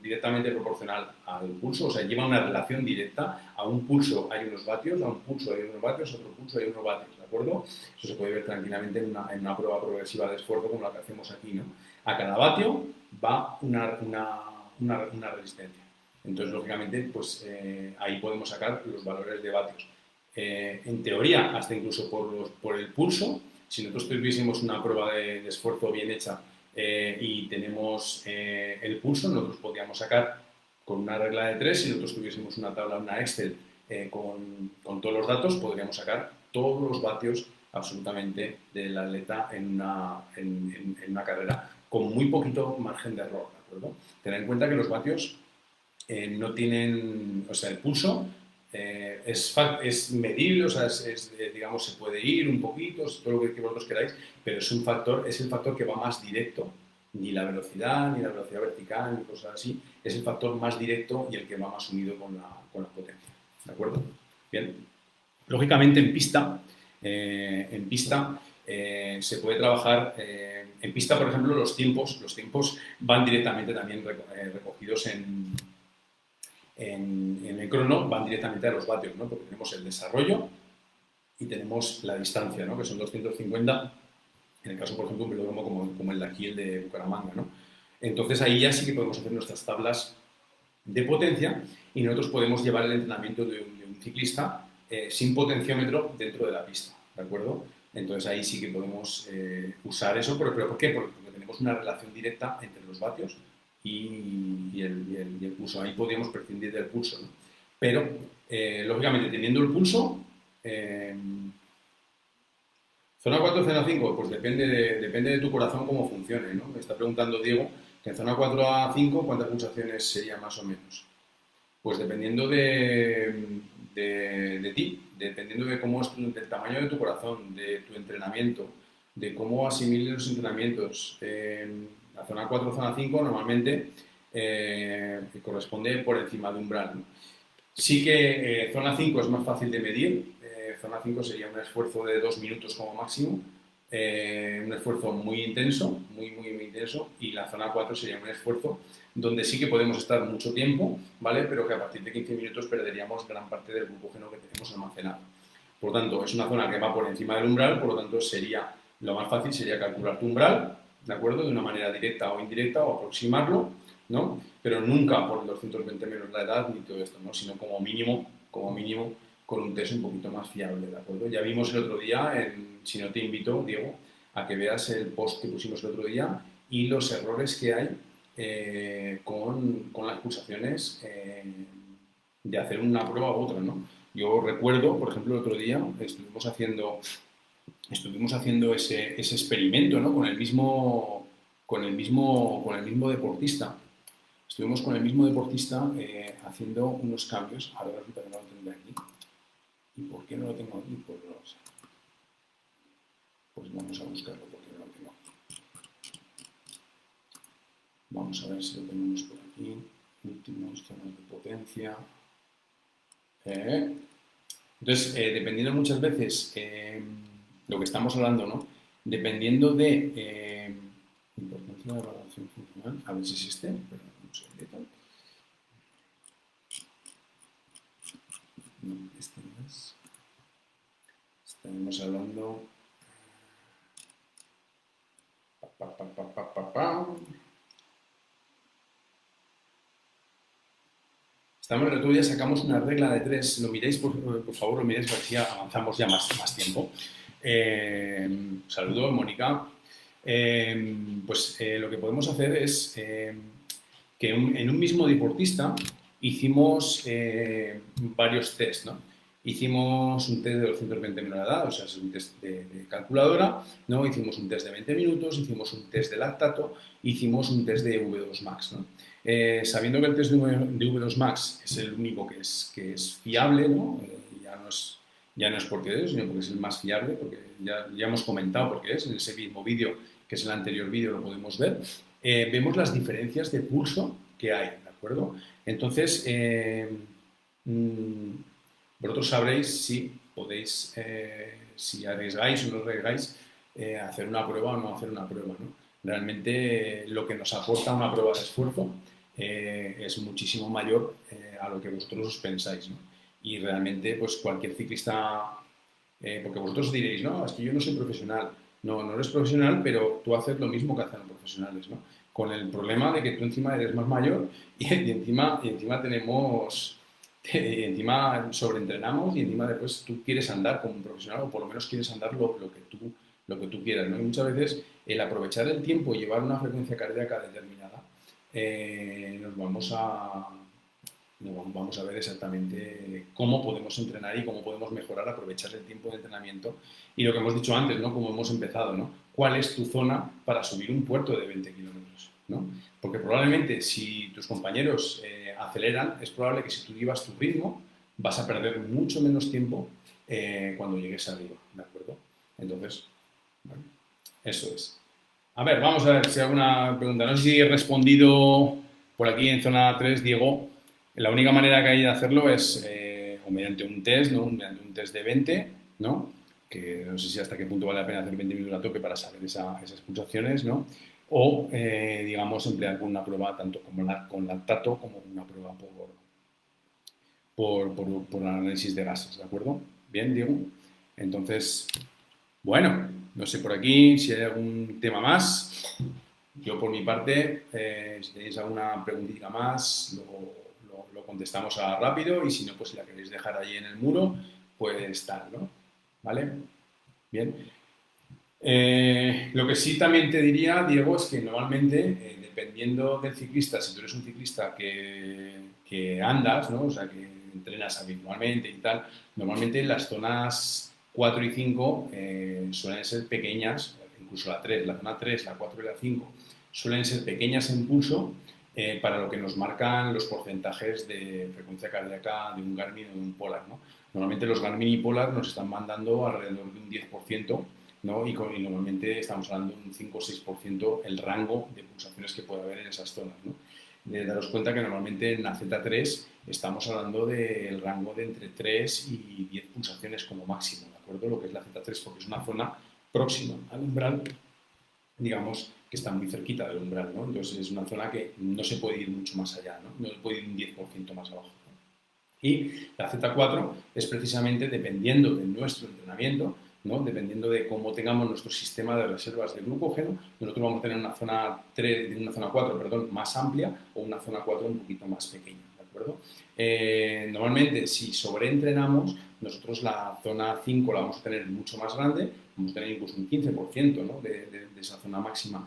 directamente proporcional al pulso, o sea, lleva una relación directa. A un pulso hay unos vatios, a un pulso hay unos vatios, a otro pulso hay unos vatios, ¿de acuerdo? Eso se puede ver tranquilamente en una prueba progresiva de esfuerzo como la que hacemos aquí, ¿no? A cada vatio va una resistencia. Entonces, lógicamente, pues ahí podemos sacar los valores de vatios. En teoría, hasta incluso por el pulso, si nosotros tuviésemos una prueba de esfuerzo bien hecha y tenemos el pulso, nosotros podríamos sacar con una regla de 3, si nosotros tuviésemos una tabla, una Excel con todos los datos, podríamos sacar todos los vatios absolutamente del atleta en una carrera, con muy poquito margen de error, ¿de acuerdo? Tened en cuenta que los vatios no tienen, o sea, el pulso es medible, o sea, digamos, se puede ir un poquito, todo lo que vosotros queráis, pero es el factor que va más directo. Ni la velocidad vertical, ni cosas así, es el factor más directo y el que va más unido con la potencia. ¿De acuerdo? Bien. Lógicamente, en pista se puede trabajar. En pista, por ejemplo, los tiempos van directamente también recogidos en el crono, van directamente a los vatios, ¿no? Porque tenemos el desarrollo y tenemos la distancia, ¿no? Que son 250, en el caso, por ejemplo, de un velódromo como el de aquí, el de Bucaramanga, ¿no? Entonces ahí ya sí que podemos hacer nuestras tablas de potencia y nosotros podemos llevar el entrenamiento de un ciclista sin potenciómetro dentro de la pista, ¿de acuerdo? Entonces ahí sí que podemos usar eso, pero ¿por qué? Porque tenemos una relación directa entre los vatios y el pulso. Ahí podríamos prescindir del pulso, ¿no? Pero, lógicamente, teniendo el pulso, zona 4, zona 5, pues depende de tu corazón cómo funcione, ¿no? Me está preguntando Diego que en zona 4 a 5, ¿cuántas pulsaciones sería más o menos? Pues dependiendo de ti, dependiendo de cómo es del tamaño de tu corazón, de tu entrenamiento, de cómo asimiles los entrenamientos. La zona 4 o zona 5 normalmente corresponde por encima de umbral, ¿no? Sí que zona 5 es más fácil de medir. Zona 5 sería un esfuerzo de 2 minutos como máximo, un esfuerzo muy intenso, muy intenso, y la zona 4 sería un esfuerzo donde sí que podemos estar mucho tiempo, ¿vale? Pero que a partir de 15 minutos perderíamos gran parte del glucógeno que tenemos almacenado. Por lo tanto, es una zona que va por encima del umbral, por lo tanto, lo más fácil sería calcular tu umbral, ¿de acuerdo? De una manera directa o indirecta, o aproximarlo, ¿no? Pero nunca por 220 menos la edad ni todo esto, ¿no? Sino como mínimo, con un test un poquito más fiable, ¿de acuerdo? Ya vimos el otro día, si no te invito, Diego, a que veas el post que pusimos el otro día y los errores que hay con las pulsaciones de hacer una prueba u otra, ¿no? Yo recuerdo, por ejemplo, el otro día estuvimos haciendo ese experimento, ¿no? Con el mismo deportista. Estuvimos con el mismo deportista haciendo unos cambios. Ahora resulta que no lo tendré aquí. ¿Y por qué no lo tengo aquí? Pues no lo sé. Pues vamos a buscarlo porque no lo tengo aquí. Vamos a ver si lo tenemos por aquí. Últimos zonas de potencia. Entonces, dependiendo muchas veces lo que estamos hablando, ¿no? Dependiendo de importancia de la evaluación funcional, a ver si existe, pero no sé qué tal. No, este no es. Estaremos hablando. Estamos el otro día, sacamos una regla de 3. Lo miréis, por favor, lo miréis, porque así avanzamos ya más tiempo. Saludos, Mónica. Lo que podemos hacer es que en un mismo deportista hicimos varios test, ¿no? Hicimos un test de 220 menor de edad, o sea, es un test de calculadora, ¿no? Hicimos un test de 20 minutos, hicimos un test de lactato, hicimos un test de V2 Max, ¿no? Sabiendo que el test de V2 Max es el único que es fiable, ¿no? Ya no es porque es, sino porque es el más fiable, porque ya hemos comentado por qué es, en ese mismo vídeo, que es el anterior vídeo, lo podemos ver. Vemos las diferencias de pulso que hay, ¿de acuerdo? Entonces, vosotros sabréis si podéis, si arriesgáis o no arriesgáis, hacer una prueba o no hacer una prueba, ¿no? Realmente lo que nos aporta una prueba de esfuerzo es muchísimo mayor a lo que vosotros os pensáis, ¿no? Y realmente, pues cualquier ciclista, porque vosotros diréis, no, es que yo no soy profesional. No, no eres profesional, pero tú haces lo mismo que hacen los profesionales, ¿no? Con el problema de que tú encima eres más mayor y encima tenemos, encima sobreentrenamos y encima después tú quieres andar como un profesional o por lo menos quieres andar lo que tú quieras, ¿no? Y muchas veces el aprovechar el tiempo y llevar una frecuencia cardíaca determinada, nos vamos a ver exactamente cómo podemos entrenar y cómo podemos mejorar, aprovechar el tiempo de entrenamiento y lo que hemos dicho antes, ¿no? Como hemos empezado, ¿no? ¿Cuál es tu zona para subir un puerto de 20 kilómetros? ¿No? Porque probablemente si tus compañeros aceleran, es probable que si tú llevas tu ritmo, vas a perder mucho menos tiempo cuando llegues arriba, ¿de acuerdo? Entonces, bueno, eso es. A ver, vamos a ver si hay alguna pregunta. No sé si he respondido por aquí en zona 3, Diego. La única manera que hay de hacerlo es o mediante un test, ¿no? Mediante un test de 20, ¿no? Que no sé si hasta qué punto vale la pena hacer 20 minutos a tope para saber esas pulsaciones, ¿no? O, digamos, emplear con una prueba tanto con lactato como una prueba por análisis de gases, ¿de acuerdo? Bien, Diego. Entonces, bueno, no sé por aquí si hay algún tema más. Yo por mi parte, si tenéis alguna preguntita más, lo contestamos rápido y si no, pues si la queréis dejar ahí en el muro, pues tal, ¿no? ¿Vale? Bien. Lo que sí también te diría, Diego, es que normalmente, dependiendo del ciclista, si tú eres un ciclista que andas, ¿no? O sea, que entrenas habitualmente y tal, normalmente las zonas 4 y 5 suelen ser pequeñas, incluso la zona 3, la 4 y la 5 suelen ser pequeñas en pulso para lo que nos marcan los porcentajes de frecuencia cardíaca de un Garmin o de un Polar, ¿no? Normalmente los Garmin y Polar nos están mandando alrededor de un 10%, ¿no? Y normalmente estamos hablando de un 5 o 6% el rango de pulsaciones que puede haber en esas zonas, ¿no? De daros cuenta que normalmente en la Z3 estamos hablando del rango de entre 3 y 10 pulsaciones como máximo, ¿de acuerdo? Lo que es la Z3, porque es una zona próxima al umbral, digamos, que está muy cerquita del umbral, ¿no? Entonces es una zona que no se puede ir mucho más allá, ¿no? No se puede ir un 10% más abajo, ¿no? Y la Z4 es precisamente dependiendo de nuestro entrenamiento, ¿no? Dependiendo de cómo tengamos nuestro sistema de reservas de glucógeno, nosotros vamos a tener una zona 3, una zona 4, perdón, más amplia o una zona 4 un poquito más pequeña, ¿de acuerdo? Normalmente, si sobreentrenamos, nosotros la zona 5 la vamos a tener mucho más grande, vamos a tener incluso un 15%, ¿no? de esa zona máxima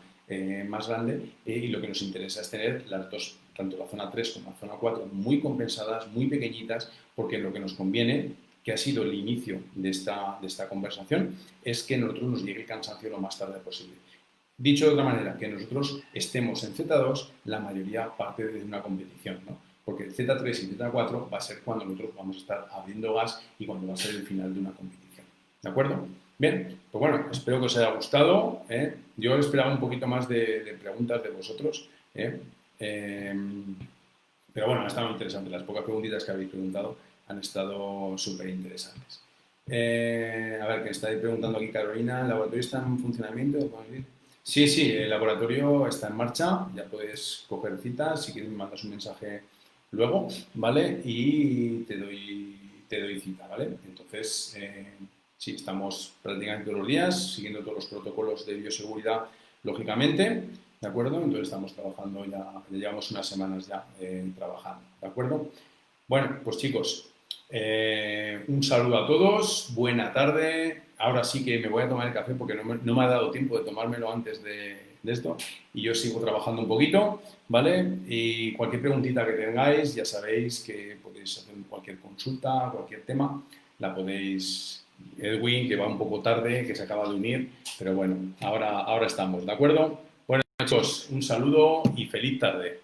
más grande y lo que nos interesa es tener las dos, tanto la zona 3 como la zona 4, muy compensadas, muy pequeñitas, porque lo que nos conviene, que ha sido el inicio de esta conversación, es que nosotros nos llegue el cansancio lo más tarde posible. Dicho de otra manera, que nosotros estemos en Z2 la mayoría parte de una competición, ¿no? Porque Z3 y Z4 va a ser cuando nosotros vamos a estar abriendo gas y cuando va a ser el final de una competición. ¿De acuerdo? Bien, pues bueno, espero que os haya gustado. Yo esperaba un poquito más de preguntas de vosotros. Pero bueno, ha estado muy interesante. Las pocas preguntitas que habéis preguntado han estado súper interesantes. A ver, que estáis preguntando aquí Carolina, ¿el laboratorio está en funcionamiento? Sí, sí, el laboratorio está en marcha, ya puedes coger citas, si quieres me mandas un mensaje luego, ¿vale? Y te doy cita, ¿vale? Entonces, sí, estamos prácticamente todos los días, siguiendo todos los protocolos de bioseguridad, lógicamente, ¿de acuerdo? Entonces estamos trabajando ya llevamos unas semanas ya trabajando, ¿de acuerdo? Bueno, pues chicos, un saludo a todos, buena tarde, ahora sí que me voy a tomar el café porque no me ha dado tiempo de tomármelo antes de esto y yo sigo trabajando un poquito, ¿vale? Y cualquier preguntita que tengáis, ya sabéis que podéis hacer cualquier consulta, cualquier tema, la podéis... Edwin, que va un poco tarde, que se acaba de unir, pero bueno, ahora estamos, ¿de acuerdo? Bueno, chicos, un saludo y feliz tarde.